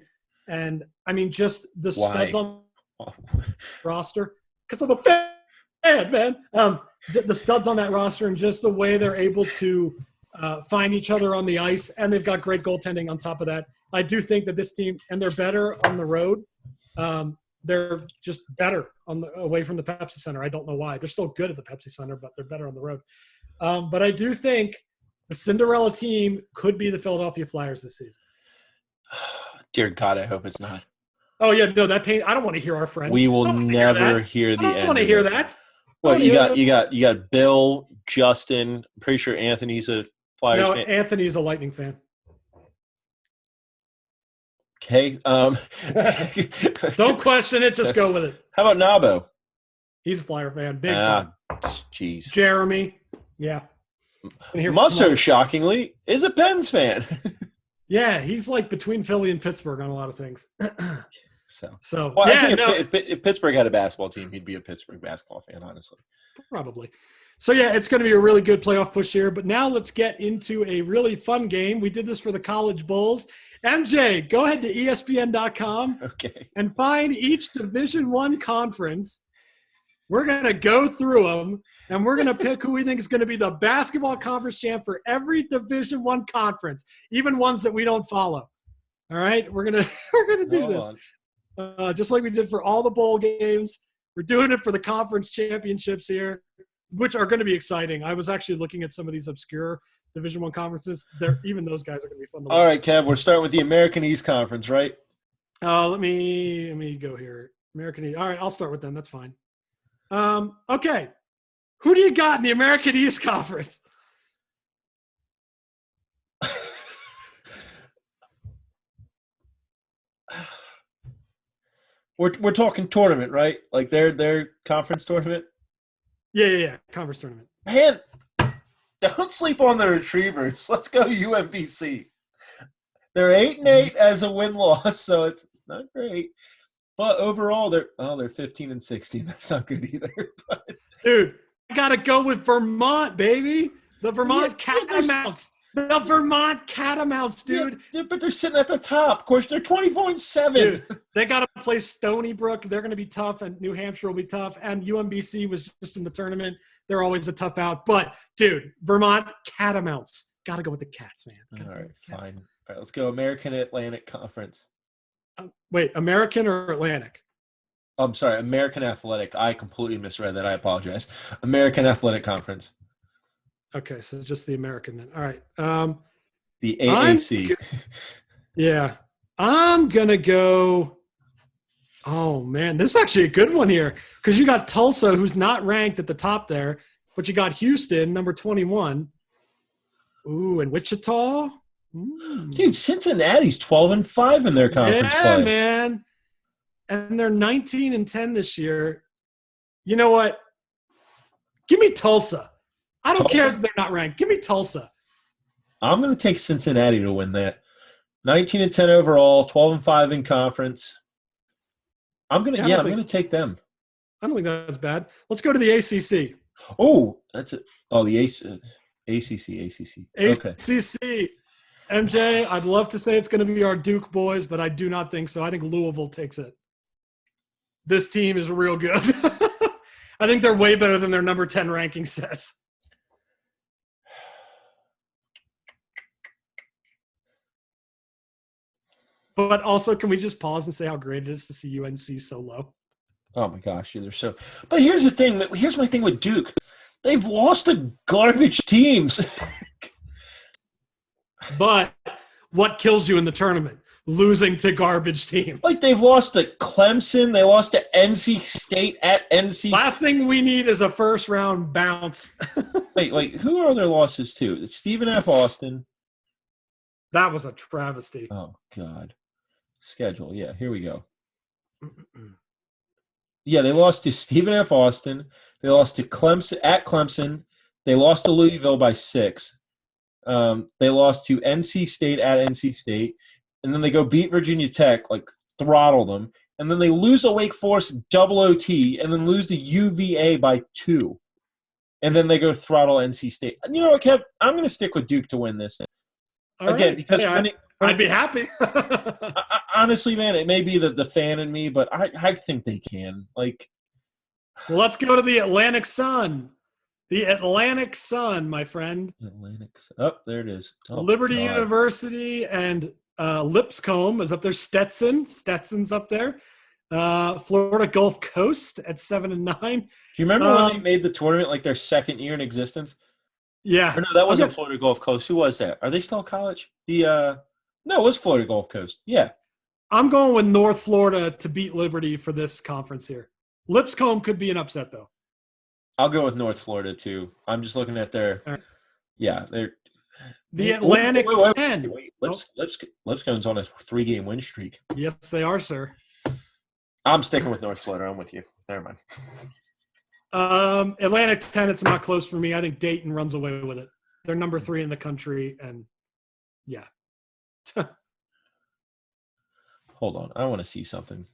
Speaker 2: And, I mean, just the studs on the roster. Because I'm a fan, man. The studs on that roster and just the way they're able to find each other on the ice. And they've got great goaltending on top of that. I do think that this team – and they're better on the road they're just better away from the Pepsi Center. I don't know why. They're still good at the Pepsi Center, but they're better on the road. But I do think the Cinderella team could be the Philadelphia Flyers this season.
Speaker 1: Dear God, I hope it's not.
Speaker 2: Oh yeah, no, that pain. I don't want to hear our friends.
Speaker 1: We will never hear the end.
Speaker 2: I don't want to hear that.
Speaker 1: Well, you got Bill, Justin. I'm pretty sure Anthony's a Flyers fan.
Speaker 2: No, Anthony's a Lightning fan.
Speaker 1: Okay.
Speaker 2: Don't question it. Just go with it.
Speaker 1: How about Nabo?
Speaker 2: He's a Flyer fan. Big fan.
Speaker 1: Jeez.
Speaker 2: Jeremy. Yeah.
Speaker 1: Musser, shockingly, is a Pens fan.
Speaker 2: Yeah, he's like between Philly and Pittsburgh on a lot of things. So
Speaker 1: well,
Speaker 2: yeah,
Speaker 1: I think if Pittsburgh had a basketball team, he'd be a Pittsburgh basketball fan, honestly.
Speaker 2: Probably. So yeah, it's going to be a really good playoff push here. But now let's get into a really fun game. We did this for the College Bulls. MJ, go ahead to ESPN.com and find each Division I conference. We're going to go through them, and we're going to pick who we think is going to be the basketball conference champ for every Division I conference, even ones that we don't follow. All right, we're gonna do this just like we did for all the bowl games. We're doing it for the conference championships here, which are going to be exciting. I was actually looking at some of these obscure Division I conferences. Even those guys are going to be fun to watch.
Speaker 1: All right, Kev, we're starting with the American East Conference, right?
Speaker 2: Let me go here. American East. All right, I'll start with them. That's fine. Okay. Who do you got in the American East Conference?
Speaker 1: We're talking tournament, right? Like their conference tournament?
Speaker 2: Yeah. Conference tournament.
Speaker 1: Man, don't sleep on the Retrievers. Let's go UMBC. They're 8-8 as a win-loss, so it's not great. But overall, they're 15-16. That's not good either. But
Speaker 2: dude, I gotta go with Vermont, baby. The Vermont Catamounts. The Vermont Catamounts, dude.
Speaker 1: Yeah, but they're sitting at the top. Of course, they're 24-7.
Speaker 2: Dude, they got to play Stony Brook. They're going to be tough, and New Hampshire will be tough. And UMBC was just in the tournament. They're always a tough out. But, dude, Vermont Catamounts. Got to go with the Cats, man.
Speaker 1: All right, fine. All right, let's go American Atlantic Conference.
Speaker 2: Wait, American or Atlantic?
Speaker 1: I'm sorry, American Athletic. I completely misread that. I apologize. American Athletic Conference.
Speaker 2: Okay, so just the American then. All right.
Speaker 1: The AAC.
Speaker 2: Yeah. I'm going to go – oh, man. This is actually a good one here because you got Tulsa, who's not ranked at the top there, but you got Houston, number 21. Ooh, and Wichita.
Speaker 1: Dude, Cincinnati's 12-5 in their conference play.
Speaker 2: Yeah, man. And they're 19-10 this year. You know what? Give me Tulsa. I don't care if they're not ranked. Give me Tulsa.
Speaker 1: I'm going to take Cincinnati to win that. 19-10 overall, 12-5 in conference. I'm going to take them.
Speaker 2: I don't think that's bad. Let's go to the ACC.
Speaker 1: Oh, that's it. Oh, the ACC. Okay.
Speaker 2: ACC. MJ, I'd love to say it's going to be our Duke boys, but I do not think so. I think Louisville takes it. This team is real good. I think they're way better than their number 10 ranking says. But also, can we just pause and say how great it is to see UNC so low?
Speaker 1: Oh, my gosh. They're so – but here's the thing. Here's my thing with Duke. They've lost to garbage teams.
Speaker 2: But what kills you in the tournament? Losing to garbage teams.
Speaker 1: Like they've lost to Clemson. They lost to NC State at NC State.
Speaker 2: Last thing we need is a first-round bounce.
Speaker 1: Wait. Who are their losses to? It's Stephen F. Austin.
Speaker 2: That was a travesty.
Speaker 1: Oh, God. Schedule. Yeah, here we go. Yeah, they lost to Stephen F. Austin. They lost to Clemson at Clemson. They lost to Louisville by 6. They lost to NC State at NC State. And then they go beat Virginia Tech, like throttle them. And then they lose to Wake Forest double OT and then lose to UVA by 2. And then they go throttle NC State. And you know what, Kev? I'm going to stick with Duke to win this.
Speaker 2: All
Speaker 1: Again,
Speaker 2: right.
Speaker 1: because
Speaker 2: I'd be happy.
Speaker 1: Honestly, man, it may be the fan in me, but I think they can. Like,
Speaker 2: well, let's go to the Atlantic Sun. The Atlantic Sun, my friend.
Speaker 1: Oh, there it is. Oh,
Speaker 2: Liberty University and Lipscomb is up there. Stetson's up there. Florida Gulf Coast at 7-9.
Speaker 1: Do you remember when they made the tournament like their second year in existence?
Speaker 2: Yeah.
Speaker 1: Or no, that wasn't Florida Gulf Coast. Who was that? Are they still college? No, it was Florida Gulf Coast. Yeah.
Speaker 2: I'm going with North Florida to beat Liberty for this conference here. Lipscomb could be an upset, though.
Speaker 1: I'll go with North Florida, too. I'm just looking at their – yeah, they're –
Speaker 2: The Atlantic 10.
Speaker 1: Wait. Lipscomb's on a 3-game win streak.
Speaker 2: Yes, they are, sir.
Speaker 1: I'm sticking with North Florida. I'm with you. Never mind.
Speaker 2: Atlantic 10, it's not close for me. I think Dayton runs away with it. They're number 3 in the country, and yeah.
Speaker 1: Hold on. I want to see something.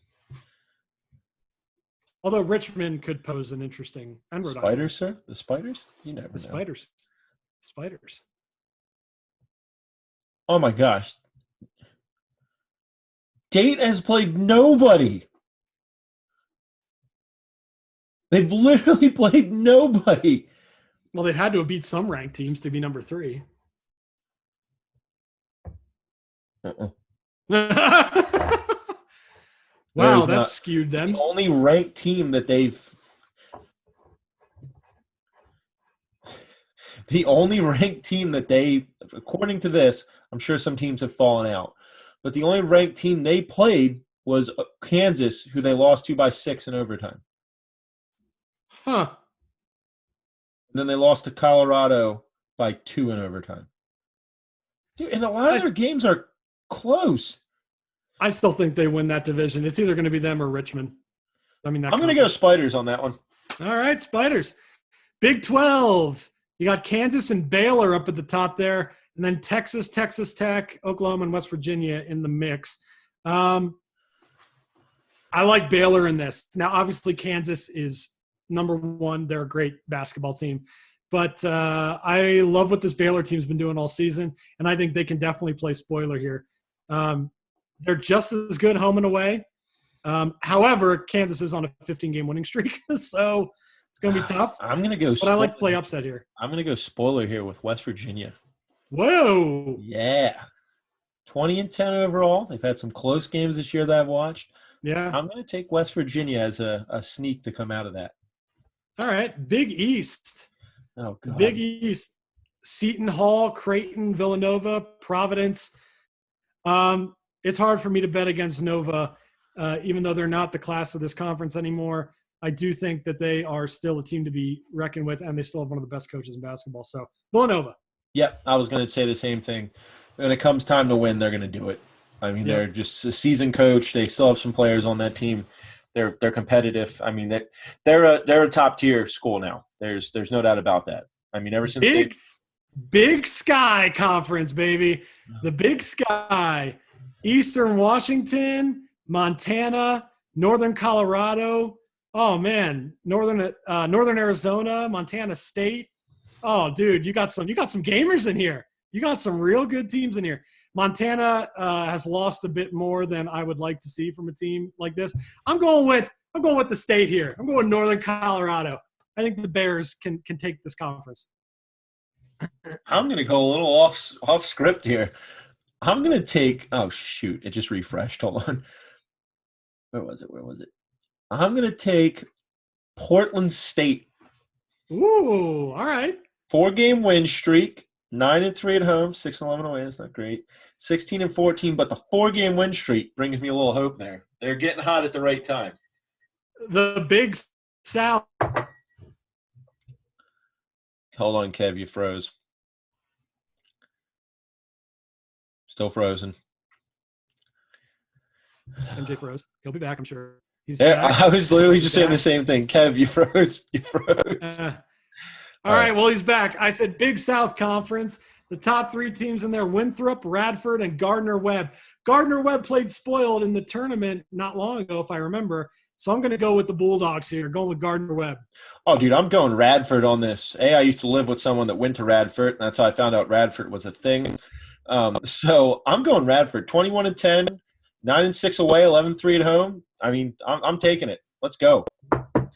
Speaker 2: Although Richmond could pose an interesting – and Rhode Island.
Speaker 1: Spiders, sir? The Spiders? You never know.
Speaker 2: Spiders.
Speaker 1: Oh, my gosh. Dayton has played nobody. They've literally played nobody.
Speaker 2: Well, they had to have beat some ranked teams to be number 3. Wow, that's skewed then.
Speaker 1: The only ranked team that according to this, I'm sure some teams have fallen out, but the only ranked team they played was Kansas, who they lost to by 6 in overtime.
Speaker 2: Huh.
Speaker 1: And then they lost to Colorado by 2 in overtime. Dude, and a lot of their games are close.
Speaker 2: I still think they win that division. It's either going to be them or Richmond. I'm going
Speaker 1: to go Spiders on that one.
Speaker 2: All right, Spiders. Big 12. You got Kansas and Baylor up at the top there, and then Texas, Texas Tech, Oklahoma, and West Virginia in the mix. I like Baylor in this. Now, obviously, Kansas is number 1. They're a great basketball team. But I love what this Baylor team's been doing all season, and I think they can definitely play spoiler here. They're just as good home and away. However, Kansas is on a 15-game winning streak, so it's going to be tough.
Speaker 1: I'm going to go
Speaker 2: But I like to play upset here.
Speaker 1: I'm going to go spoiler here with West Virginia.
Speaker 2: Whoa.
Speaker 1: Yeah. 20-10 overall. They've had some close games this year that I've watched.
Speaker 2: Yeah.
Speaker 1: I'm going to take West Virginia as a sneak to come out of that.
Speaker 2: All right. Big East.
Speaker 1: Oh, God.
Speaker 2: Big East. Seton Hall, Creighton, Villanova, Providence. It's hard for me to bet against Nova, even though they're not the class of this conference anymore. I do think that they are still a team to be reckoned with, and they still have one of the best coaches in basketball. So, Villanova.
Speaker 1: Yep, I was going to say the same thing. When it comes time to win, they're going to do it. I mean, They're just a seasoned coach. They still have some players on that team. They're competitive. I mean, they're a top tier school now. There's no doubt about that. I mean, ever since
Speaker 2: Big Sky Conference, baby. The Big Sky. Eastern Washington, Montana, Northern Colorado. Oh man, Northern Arizona, Montana State. Oh, dude, you got some gamers in here. You got some real good teams in here. Montana has lost a bit more than I would like to see from a team like this. I'm going with the state here. I'm going Northern Colorado. I think the Bears can take this conference.
Speaker 1: I'm going to go a little off script here. I'm going to take – oh, shoot. It just refreshed. Hold on. Where was it? I'm going to take Portland State.
Speaker 2: Ooh, all right.
Speaker 1: 4-game win streak, 9-3 at home, 6-11 away. That's not great. 16-14, but the 4-game win streak brings me a little hope there. They're getting hot at the right time.
Speaker 2: The Big South.
Speaker 1: Hold on, Kev. You froze. Still frozen.
Speaker 2: MJ froze. He'll be back, I'm sure.
Speaker 1: I was literally just saying the same thing. Kev, you froze. You froze.
Speaker 2: All right, well, he's back. I said Big South Conference. The top 3 teams in there, Winthrop, Radford, and Gardner-Webb. Gardner-Webb played spoiled in the tournament not long ago, if I remember. So I'm going to go with the Bulldogs here, going with Gardner-Webb. Oh,
Speaker 1: dude, I'm going Radford on this. I used to live with someone that went to Radford, and that's how I found out Radford was a thing. So I'm going Radford, 21-10, 9-6 away, 11-3 at home. I mean, I'm taking it. Let's go.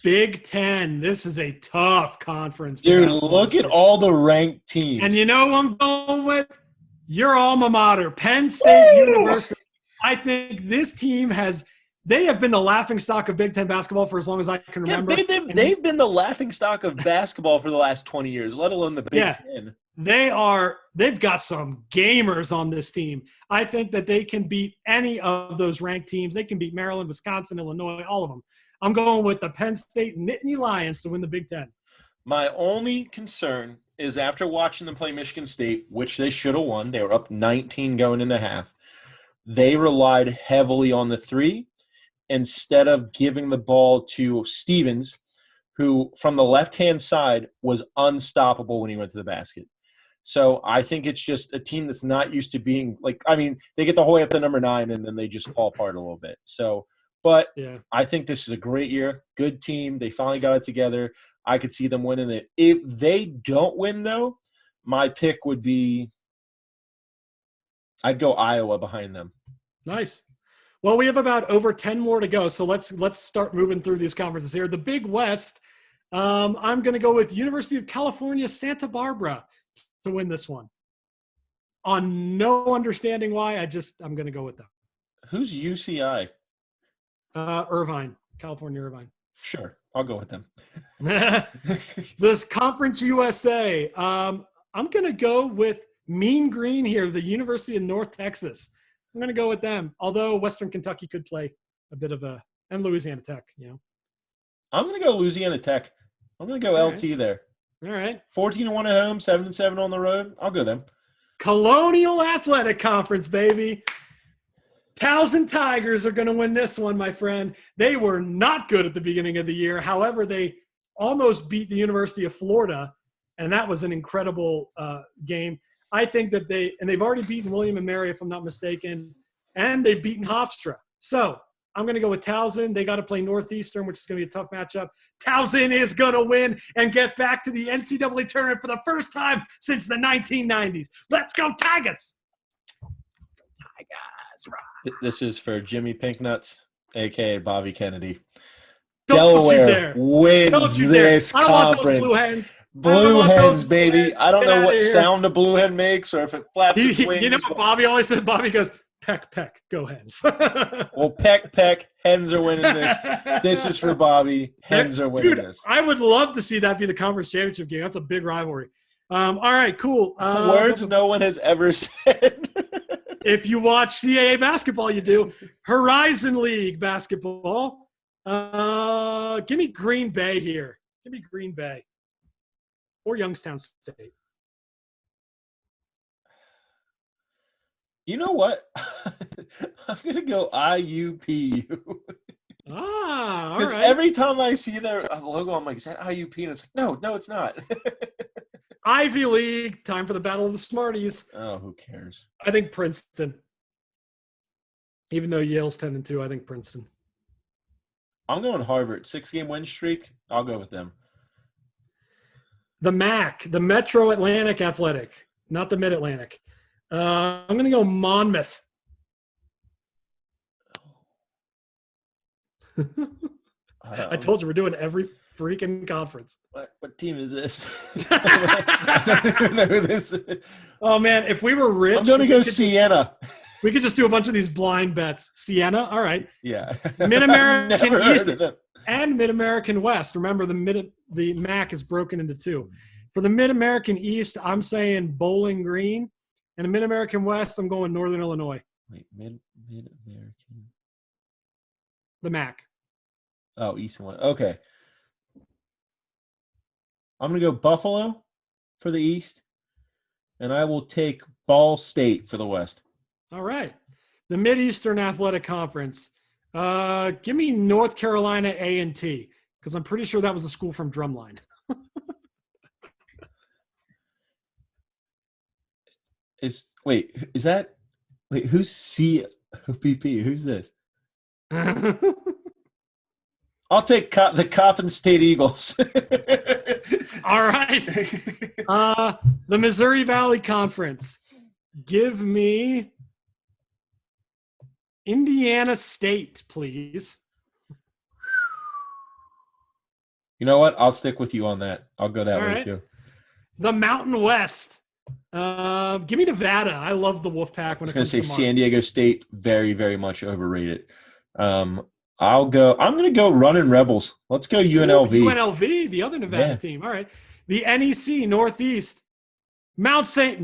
Speaker 2: Big Ten. This is a tough conference.
Speaker 1: Dude, look at all the ranked teams.
Speaker 2: And you know who I'm going with? Your alma mater, Penn State University. I think this team has They have been the laughingstock of Big Ten basketball for as long as I can remember.
Speaker 1: They've been the laughingstock of basketball for the last 20 years, let alone the Big Ten.
Speaker 2: They've got some gamers on this team. I think that they can beat any of those ranked teams. They can beat Maryland, Wisconsin, Illinois, all of them. I'm going with the Penn State Nittany Lions to win the Big Ten.
Speaker 1: My only concern is after watching them play Michigan State, which they should have won, they were up 19 going into half. They relied heavily on the three instead of giving the ball to Stevens, who from the left-hand side was unstoppable when he went to the basket. So I think it's just a team that's not used to being like, I mean, they get the whole way up to number 9 and then they just fall apart a little bit. So, but yeah. I think this is a great year. Good team. They finally got it together. I could see them winning it. If they don't win, though, my pick would be I'd go Iowa behind them.
Speaker 2: Nice. Well, we have about over 10 more to go, so let's start moving through these conferences here. The Big West, I'm going to go with University of California, Santa Barbara to win this one. On no understanding why, I'm going to go with them.
Speaker 1: Who's UCI?
Speaker 2: Irvine, California Irvine.
Speaker 1: Sure, I'll go with them.
Speaker 2: This Conference USA, I'm going to go with Mean Green here, the University of North Texas. I'm going to go with them, although Western Kentucky could play a bit of and Louisiana Tech,
Speaker 1: I'm going to go Louisiana Tech. I'm going to go LT there.
Speaker 2: All right.
Speaker 1: 14-1 at home, 7-7 on the road. I'll go them.
Speaker 2: Colonial Athletic Conference, baby. Towson Tigers are going to win this one, my friend. They were not good at the beginning of the year. However, they almost beat the University of Florida, and that was an incredible game. I think that they've already beaten William and Mary, if I'm not mistaken, and they've beaten Hofstra. So I'm going to go with Towson. They got to play Northeastern, which is going to be a tough matchup. Towson is going to win and get back to the NCAA tournament for the first time since the 1990s. Let's go Tigers! Tigers, right.
Speaker 1: This is for Jimmy Pinknuts, a.k.a. Bobby Kennedy.
Speaker 2: Don't
Speaker 1: Delaware wins this conference.
Speaker 2: Blue Hens.
Speaker 1: Blue hens, baby. I don't know what sound a blue hen makes or if it flaps its wings.
Speaker 2: You know what Bobby always says? Bobby goes, peck, peck, go hens.
Speaker 1: Well, peck, peck, hens are winning this. This is for Bobby. Hens are winning this.
Speaker 2: I would love to see that be the conference championship game. That's a big rivalry. All right, cool.
Speaker 1: Words no one has ever said.
Speaker 2: If you watch CAA basketball, you do. Horizon League basketball. Give me Green Bay here. Give me Green Bay. Or Youngstown State.
Speaker 1: You know what? I'm going to go IUPU.
Speaker 2: All right.
Speaker 1: Every time I see their logo, I'm like, is that IUP? And it's like, no, it's not.
Speaker 2: Ivy League, time for the Battle of the Smarties.
Speaker 1: Oh, who cares?
Speaker 2: I think Princeton. Even though Yale's 10-2, I think Princeton.
Speaker 1: I'm going Harvard. 6-game win streak. I'll go with them.
Speaker 2: The MAC, the Metro Atlantic Athletic, not the Mid-Atlantic. I'm going to go Monmouth. I told you we're doing every freaking conference.
Speaker 1: What team is this? I don't even know who this is.
Speaker 2: Oh, man, if we were rich.
Speaker 1: I'm going to go Siena.
Speaker 2: We could just do a bunch of these blind bets. Siena, all right.
Speaker 1: Yeah.
Speaker 2: Mid-American East and Mid-American West. Remember, the MAC is broken into two. For the Mid-American East, I'm saying Bowling Green. And the Mid-American West, I'm going Northern Illinois.
Speaker 1: Wait, Mid-American?
Speaker 2: The MAC.
Speaker 1: Oh, East and West. Okay. I'm going to go Buffalo for the East. And I will take Ball State for the West.
Speaker 2: All right. The Mid-Eastern Athletic Conference. Give me North Carolina A&T, because I'm pretty sure that was a school from Drumline.
Speaker 1: Who's COPP? Who's this? I'll take the Coppin State Eagles.
Speaker 2: All right. The Missouri Valley Conference. Give me Indiana State, please.
Speaker 1: You know what? I'll stick with you on that. I'll go that way too.
Speaker 2: The Mountain West. Give me Nevada. I love the Wolfpack.
Speaker 1: I was going to say San Diego State, very, very much overrated. I'm going to go Running Rebels. Let's go UNLV.
Speaker 2: Ooh, UNLV, the other Nevada team. All right. The NEC Northeast. Not Mount St.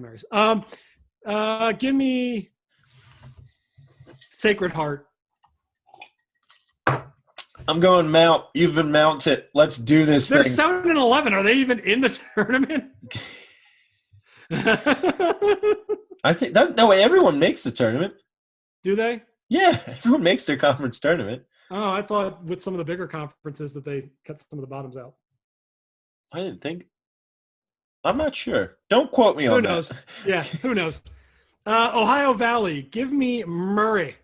Speaker 2: Mary's. Give me Sacred Heart.
Speaker 1: I'm going Mount. You've been mounted. Let's do this
Speaker 2: They're
Speaker 1: thing.
Speaker 2: 7-11. Are they even in the tournament?
Speaker 1: I think no, everyone makes the tournament.
Speaker 2: Do they?
Speaker 1: Yeah, everyone makes their conference tournament.
Speaker 2: Oh, I thought with some of the bigger conferences that they cut some of the bottoms out.
Speaker 1: I didn't think. I'm not sure. Don't quote me on that.
Speaker 2: Who knows? Yeah, who knows? Ohio Valley. Give me Murray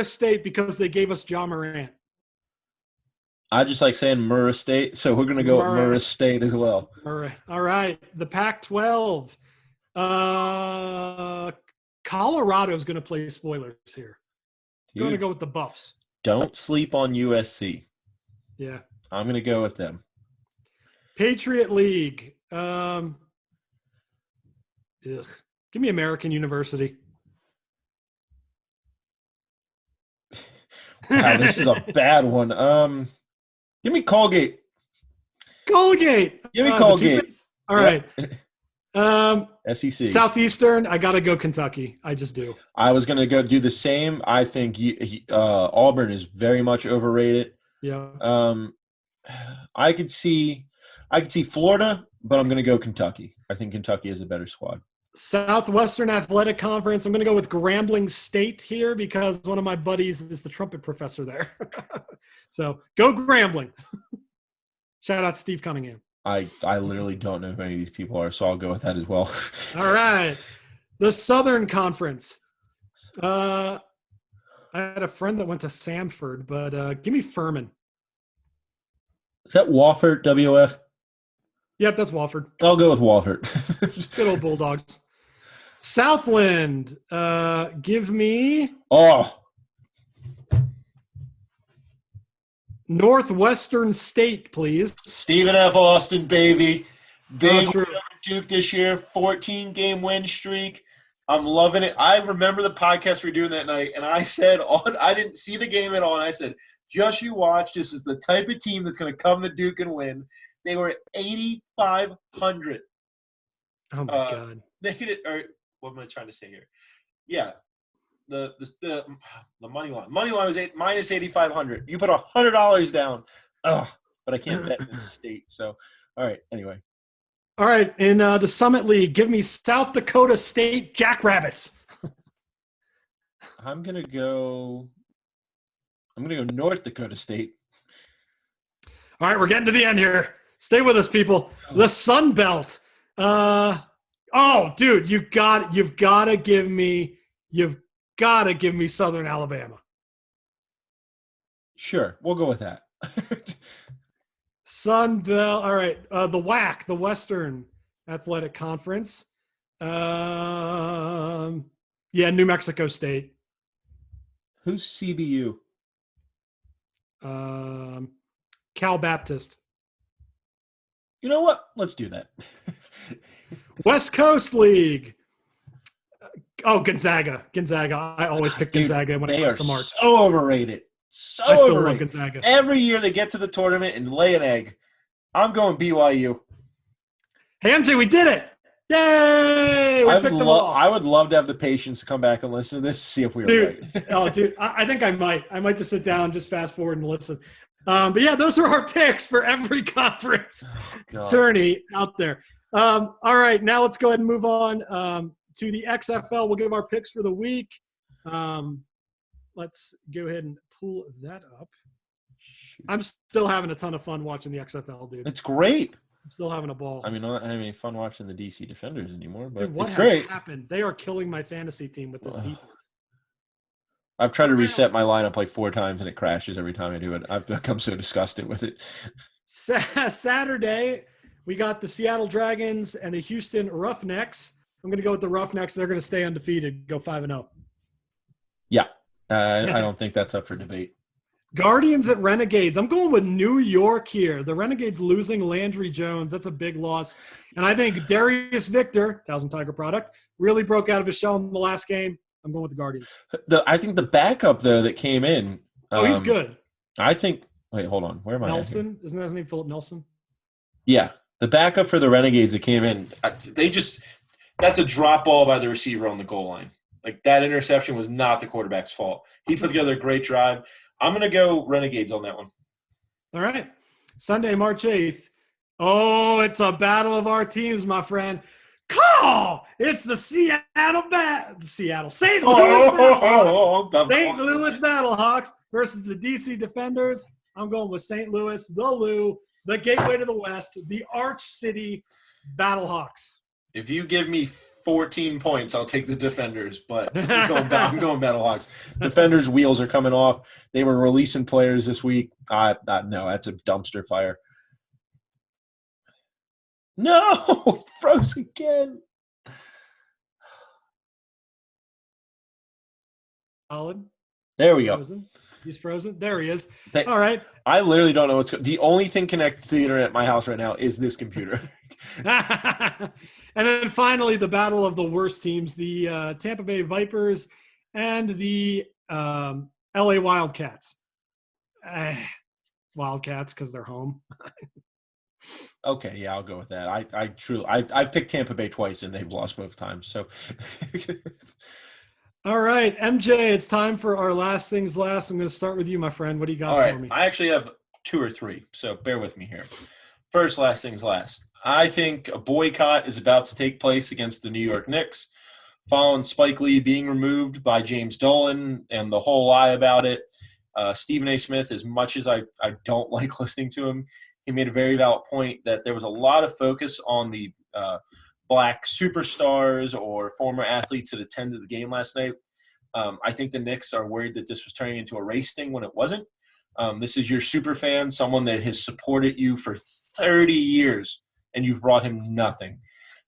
Speaker 2: State, because they gave us John Morant.
Speaker 1: I just like saying Murrah State, so we're going to go with Murrah State as well.
Speaker 2: Murray. All right. The Pac-12. Colorado's going to play spoilers here.
Speaker 1: Dude,
Speaker 2: Going to go with the Buffs.
Speaker 1: Don't sleep on USC.
Speaker 2: Yeah.
Speaker 1: I'm going to go with them.
Speaker 2: Patriot League. Give me American University.
Speaker 1: Wow, this is a bad one. Give me Colgate.
Speaker 2: Colgate.
Speaker 1: Give me Colgate.
Speaker 2: All right.
Speaker 1: SEC.
Speaker 2: Southeastern, I got to go Kentucky. I just do.
Speaker 1: I was going to go do the same. I think Auburn is very much overrated.
Speaker 2: Yeah.
Speaker 1: I could see Florida, but I'm going to go Kentucky. I think Kentucky is a better squad.
Speaker 2: Southwestern Athletic Conference. I'm going to go with Grambling State here because one of my buddies is the trumpet professor there. So go Grambling. Shout out Steve Cunningham.
Speaker 1: I literally don't know who any of these people are, so I'll go with that as well.
Speaker 2: All right. The Southern Conference. I had a friend that went to Samford, but give me Furman.
Speaker 1: Is that Wofford, WF?
Speaker 2: Yep, that's Wofford.
Speaker 1: I'll go with Wofford.
Speaker 2: Good old Bulldogs. Southland. Give me Northwestern State, please.
Speaker 1: Stephen F. Austin, baby. Big
Speaker 2: true.
Speaker 1: Duke this year, 14-game win streak. I'm loving it. I remember the podcast we were doing that night, and I said, I didn't see the game at all, and I said, just you watch. This is the type of team that's going to come to Duke and win. They were at 8,500.
Speaker 2: Oh, my God.
Speaker 1: What am I trying to say here? Yeah. The money line. Money line was minus 8,500. You put $100 down. But I can't bet in this state. So, all right. Anyway.
Speaker 2: All right. In the Summit League, give me South Dakota State Jackrabbits.
Speaker 1: I'm gonna go North Dakota State.
Speaker 2: All right, we're getting to the end here. Stay with us, people. The Sun Belt. Dude, you've got to give me Southern Alabama.
Speaker 1: Sure, we'll go with that.
Speaker 2: Sun Belt. All right. The WAC, the Western Athletic Conference. New Mexico State.
Speaker 1: Who's CBU?
Speaker 2: Cal Baptist.
Speaker 1: You know what? Let's do that.
Speaker 2: West Coast League. Gonzaga. I always pick Gonzaga when it comes to March.
Speaker 1: So overrated.
Speaker 2: I still love Gonzaga.
Speaker 1: Every year they get to the tournament and lay an egg. I'm going BYU.
Speaker 2: Hey, MJ, we did it. Yay!
Speaker 1: I would love to have the patience to come back and listen to this to see if we were right.
Speaker 2: Dude, I think I might. I might just sit down, just fast forward and listen. But yeah, those are our picks for every conference tourney out there. All right, now let's go ahead and move on to the XFL. We'll give our picks for the week. Let's go ahead and pull that up. I'm still having a ton of fun watching the XFL, dude.
Speaker 1: It's great.
Speaker 2: I'm still having a ball.
Speaker 1: I mean, I'm not having any fun watching the DC Defenders anymore, but
Speaker 2: dude, what
Speaker 1: it's great.
Speaker 2: Has happened? They are killing my fantasy team with this defense.
Speaker 1: I've tried to reset my lineup like 4 times, and it crashes every time I do it. I've become so disgusted with it.
Speaker 2: Saturday, we got the Seattle Dragons and the Houston Roughnecks. I'm going to go with the Roughnecks. They're going to stay undefeated, go 5-0.
Speaker 1: Yeah. I don't think that's up for debate.
Speaker 2: Guardians at Renegades. I'm going with New York here. The Renegades losing Landry Jones. That's a big loss. And I think Darius Victor, Thousand Tiger product, really broke out of his shell in the last game. I'm going with the Guardians.
Speaker 1: I think the backup, though, that came in,
Speaker 2: Oh, he's good.
Speaker 1: I think – wait, hold on. Where am I?
Speaker 2: Nelson? Isn't that his name, Philip Nelson?
Speaker 1: Yeah. The backup for the Renegades that came in, that's a drop ball by the receiver on the goal line. Like, that interception was not the quarterback's fault. He put together a great drive. I'm going to go Renegades on that one.
Speaker 2: All right. Sunday, March 8th. Oh, it's a battle of our teams, my friend. Call! It's the St. Louis Battlehawks. St. Louis Battlehawks versus the DC Defenders. I'm going with St. Louis, the Lou, the gateway to the West, the Arch City Battlehawks.
Speaker 1: If you give me 14 points, I'll take the Defenders, but I'm going Battlehawks. Defenders' wheels are coming off. They were releasing players this week. No, that's a dumpster fire. No, froze again.
Speaker 2: Solid.
Speaker 1: There we go.
Speaker 2: Frozen. He's frozen. There he is. All right.
Speaker 1: I literally don't know what's going on. The only thing connected to the internet at my house right now is this computer.
Speaker 2: And then finally, the battle of the worst teams, the Tampa Bay Vipers and the LA Wildcats. Wildcats because they're home.
Speaker 1: Okay, yeah, I'll go with that. I've picked Tampa Bay twice and they've lost both times. So,
Speaker 2: all right, MJ, it's time for our last things last. I'm going to start with you, my friend. What do you got for me?
Speaker 1: I actually have 2 or 3, so bear with me here. First, last things last. I think a boycott is about to take place against the New York Knicks, following Spike Lee being removed by James Dolan and the whole lie about it. Stephen A. Smith, as much as I don't like listening to him, he made a very valid point that there was a lot of focus on the black superstars or former athletes that attended the game last night. I think the Knicks are worried that this was turning into a race thing when it wasn't. This is your super fan, someone that has supported you for 30 years, and you've brought him nothing.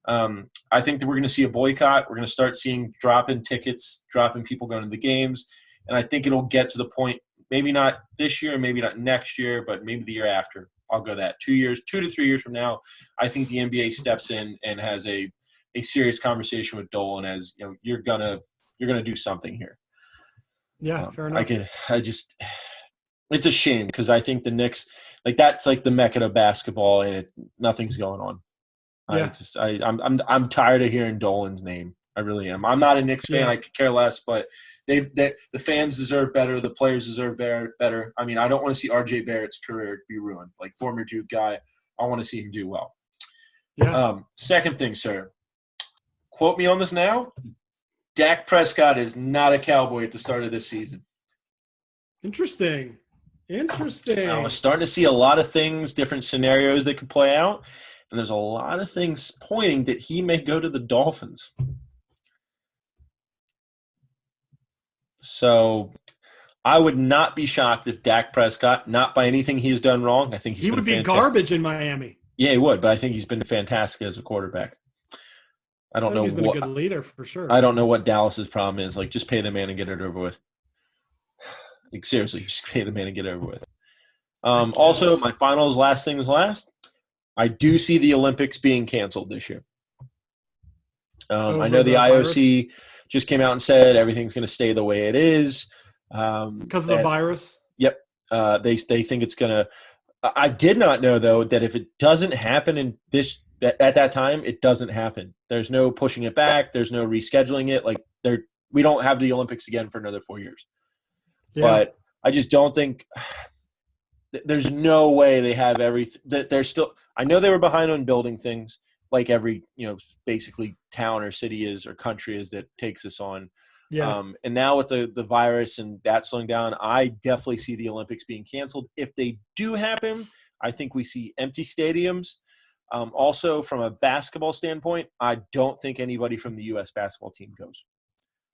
Speaker 1: I think that we're going to see a boycott. We're going to start seeing dropping tickets, dropping people going to the games, and I think it'll get to the point, maybe not this year, maybe not next year, but maybe the year after. I'll go that 2 to 3 years from now. I think the NBA steps in and has a serious conversation with Dolan as, you know, you're gonna do something here.
Speaker 2: Yeah, fair enough.
Speaker 1: It's a shame because I think the Knicks, like, that's like the mecca of basketball and nothing's going on.
Speaker 2: Yeah.
Speaker 1: I'm tired of hearing Dolan's name. I really am. I'm not a Knicks fan. I could care less, but the fans deserve better. The players deserve better. I mean, I don't want to see R.J. Barrett's career be ruined. Like, former Duke guy, I want to see him do well.
Speaker 2: Yeah.
Speaker 1: Second thing, sir. Quote me on this now. Dak Prescott is not a Cowboy at the start of this season.
Speaker 2: Interesting.
Speaker 1: I was starting to see a lot of things, different scenarios that could play out, and there's a lot of things pointing that he may go to the Dolphins. So I would not be shocked if Dak Prescott, not by anything he's done wrong, I think he
Speaker 2: would be garbage in Miami.
Speaker 1: Yeah, he would, but I think he's been fantastic as a quarterback. I don't know.
Speaker 2: He's been a good leader for sure.
Speaker 1: I don't know what Dallas's problem is. Like, just pay the man and get it over with. Like, seriously, just pay the man and get it over with. Also, my finals, last things last. I do see the Olympics being canceled this year. I know the IOC just came out and said everything's going to stay the way it is.
Speaker 2: Because of the virus?
Speaker 1: Yep. They think it's going to – I did not know, though, that if it doesn't happen at that time, it doesn't happen. There's no pushing it back. There's no rescheduling it. Like, we don't have the Olympics again for another 4 years. Yeah. But I just don't think – there's no way they have everything. They're still – I know they were behind on building things like every, basically town or city is or country is that takes this on.
Speaker 2: Yeah.
Speaker 1: And now with the virus and that slowing down, I definitely see the Olympics being canceled. If they do happen, I think we see empty stadiums. Also, from a basketball standpoint, I don't think anybody from the U.S. basketball team goes.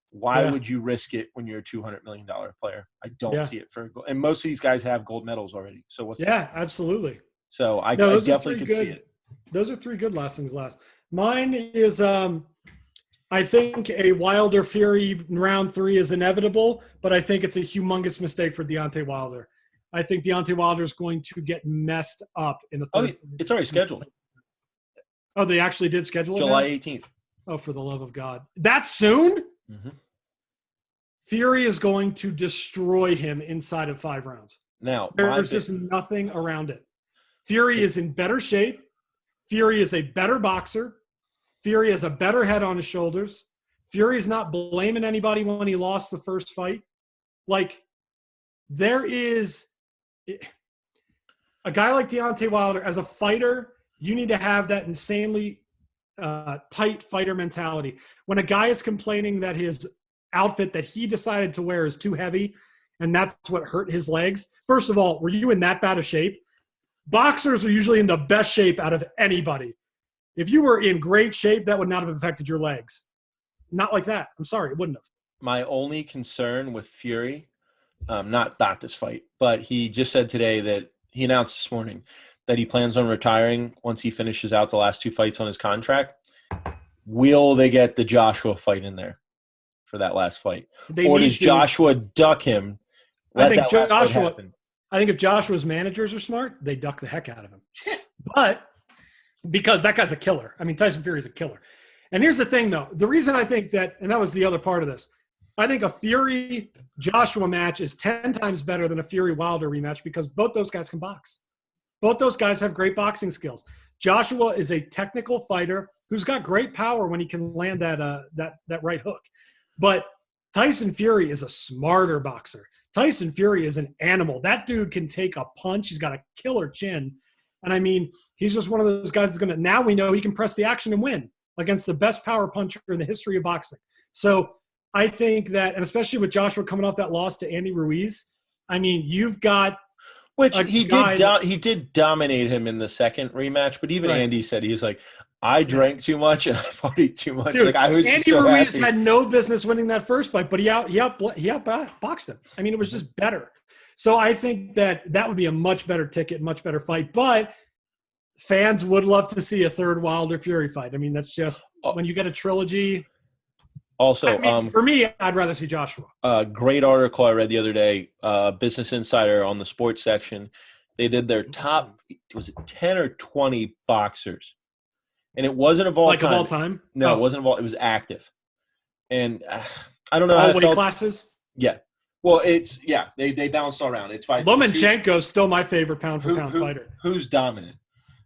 Speaker 1: Why would you risk it when you're a $200 million player? I don't see it for – and most of these guys have gold medals already. So what's that?
Speaker 2: Absolutely.
Speaker 1: So I definitely could see it.
Speaker 2: Those are 3 good last things last. Mine is I think a Wilder Fury round 3 is inevitable, but I think it's a humongous mistake for Deontay Wilder. I think Deontay Wilder is going to get messed up in the third.
Speaker 1: It's already scheduled.
Speaker 2: Oh, they actually did schedule it?
Speaker 1: July 18th.
Speaker 2: Oh, for the love of God. That soon?
Speaker 1: Mm-hmm.
Speaker 2: Fury is going to destroy him inside of 5 rounds.
Speaker 1: Now,
Speaker 2: there's just nothing around it. Fury is in better shape. Fury is a better boxer. Fury has a better head on his shoulders. Fury is not blaming anybody when he lost the first fight. Like, there is a guy like Deontay Wilder, as a fighter, you need to have that insanely tight fighter mentality. When a guy is complaining that his outfit that he decided to wear is too heavy and that's what hurt his legs, first of all, were you in that bad of shape? Boxers are usually in the best shape out of anybody. If you were in great shape, that would not have affected your legs. Not like that. I'm sorry, it wouldn't have.
Speaker 1: My only concern with Fury, not this fight, but he just said today that he announced this morning that he plans on retiring once he finishes out the last 2 fights on his contract. Will they get the Joshua fight in there for that last fight? Or does Joshua duck him?
Speaker 2: I think if Joshua's managers are smart, they duck the heck out of him. But because that guy's a killer. I mean, Tyson Fury is a killer. And here's the thing, though. The reason I think that, and that was the other part of this, I think a Fury-Joshua match is 10 times better than a Fury-Wilder rematch because both those guys can box. Both those guys have great boxing skills. Joshua is a technical fighter who's got great power when he can land that right hook. But Tyson Fury is a smarter boxer. Tyson Fury is an animal. That dude can take a punch. He's got a killer chin. And, I mean, he's just one of those guys that's going to – now we know he can press the action and win against the best power puncher in the history of boxing. So I think that – and especially with Joshua coming off that loss to Andy Ruiz, I mean, you've got –
Speaker 1: Which he did dominate him in the second rematch, but even Andy said he was like, I drank too much and I partied too much.
Speaker 2: Dude,
Speaker 1: like I was
Speaker 2: Andy
Speaker 1: so
Speaker 2: Ruiz
Speaker 1: happy.
Speaker 2: had no business winning that first fight, but he outboxed him. I mean, it was just better. So I think that would be a much better ticket, much better fight. But fans would love to see a third Wilder Fury fight. I mean, that's just when you get a trilogy.
Speaker 1: Also,
Speaker 2: I mean, for me, I'd rather see Joshua.
Speaker 1: Great article I read the other day, Business Insider on the sports section. They did their top, was it 10 or 20 boxers? And it wasn't of all time.
Speaker 2: Like of all time?
Speaker 1: No, It wasn't of all. It was active. And I don't know
Speaker 2: all weight classes?
Speaker 1: Yeah. Well, they bounced all around. It's by
Speaker 2: Lomachenko's still my favorite pound-for-pound fighter.
Speaker 1: Who's dominant.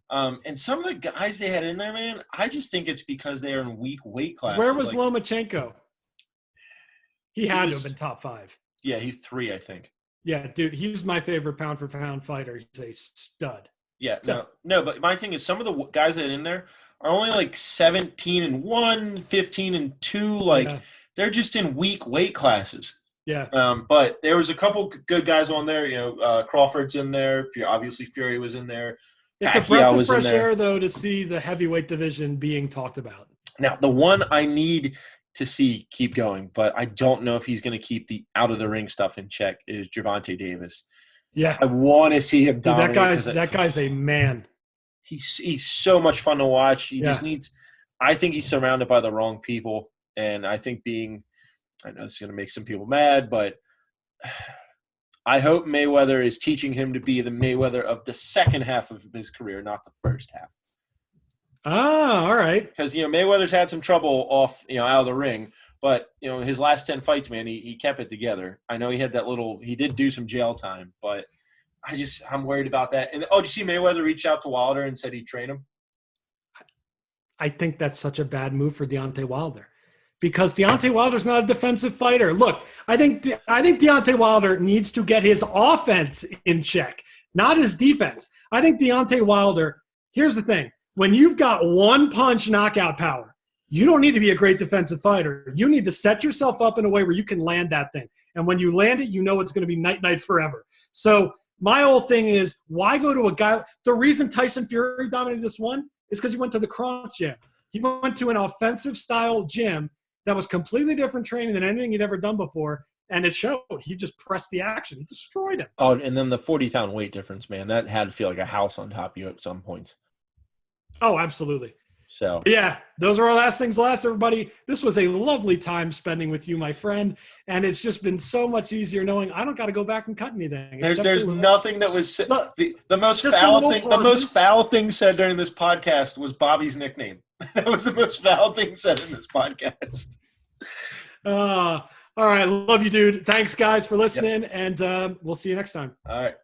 Speaker 1: And some of the guys they had in there, man, I just think it's because they are in weak weight classes.
Speaker 2: Where was Lomachenko? He had to have been top 5.
Speaker 1: Yeah, he's 3, I think.
Speaker 2: Yeah, dude, he's my favorite pound-for-pound fighter. He's a stud.
Speaker 1: Yeah, no, but my thing is some of the guys that are in there are only like 17-1, 15-2. Like, they're just in weak weight classes.
Speaker 2: Yeah.
Speaker 1: But there was a couple good guys on there. You know, Crawford's in there. Obviously, Fury was in there.
Speaker 2: It's a breath of fresh air, though, to see the heavyweight division being talked about.
Speaker 1: Now, the one I need to see keep going, but I don't know if he's going to keep the out-of-the-ring stuff in check, is Gervonta Davis.
Speaker 2: Yeah.
Speaker 1: I want to see him dominate.
Speaker 2: That guy's a man.
Speaker 1: He's so much fun to watch. He just needs – I think he's surrounded by the wrong people, and I think I know this is going to make some people mad, but I hope Mayweather is teaching him to be the Mayweather of the second half of his career, not the first half.
Speaker 2: Ah, all right.
Speaker 1: Because, Mayweather's had some trouble off, out of the ring. But, his last 10 fights, man, he kept it together. I know he had he did do some jail time, but I'm worried about that. And, did you see Mayweather reach out to Wilder and said he'd train him?
Speaker 2: I think that's such a bad move for Deontay Wilder. Because Deontay Wilder's not a defensive fighter. Look, I think Deontay Wilder needs to get his offense in check, not his defense. I think Deontay Wilder, here's the thing. When you've got one punch knockout power, you don't need to be a great defensive fighter. You need to set yourself up in a way where you can land that thing. And when you land it, you know it's going to be night-night forever. So my whole thing is, why go to a guy – the reason Tyson Fury dominated this one is because he went to the Crunch Gym. He went to an offensive-style gym that was completely different training than anything he'd ever done before, and it showed. He just pressed the action. He destroyed him.
Speaker 1: Oh, and then the 40-pound weight difference, man, that had to feel like a house on top of you at some points.
Speaker 2: Oh, absolutely.
Speaker 1: So
Speaker 2: yeah, those are our last things last, everybody. This was a lovely time spending with you, my friend, and it's just been so much easier knowing I don't got to go back and cut anything.
Speaker 1: There's nothing that was the most foul thing. The most foul thing said during this podcast was Bobby's nickname. That was the most foul thing said in this podcast.
Speaker 2: All All right. Love you, dude. Thanks, guys, for listening, and we'll see you next time.
Speaker 1: All right.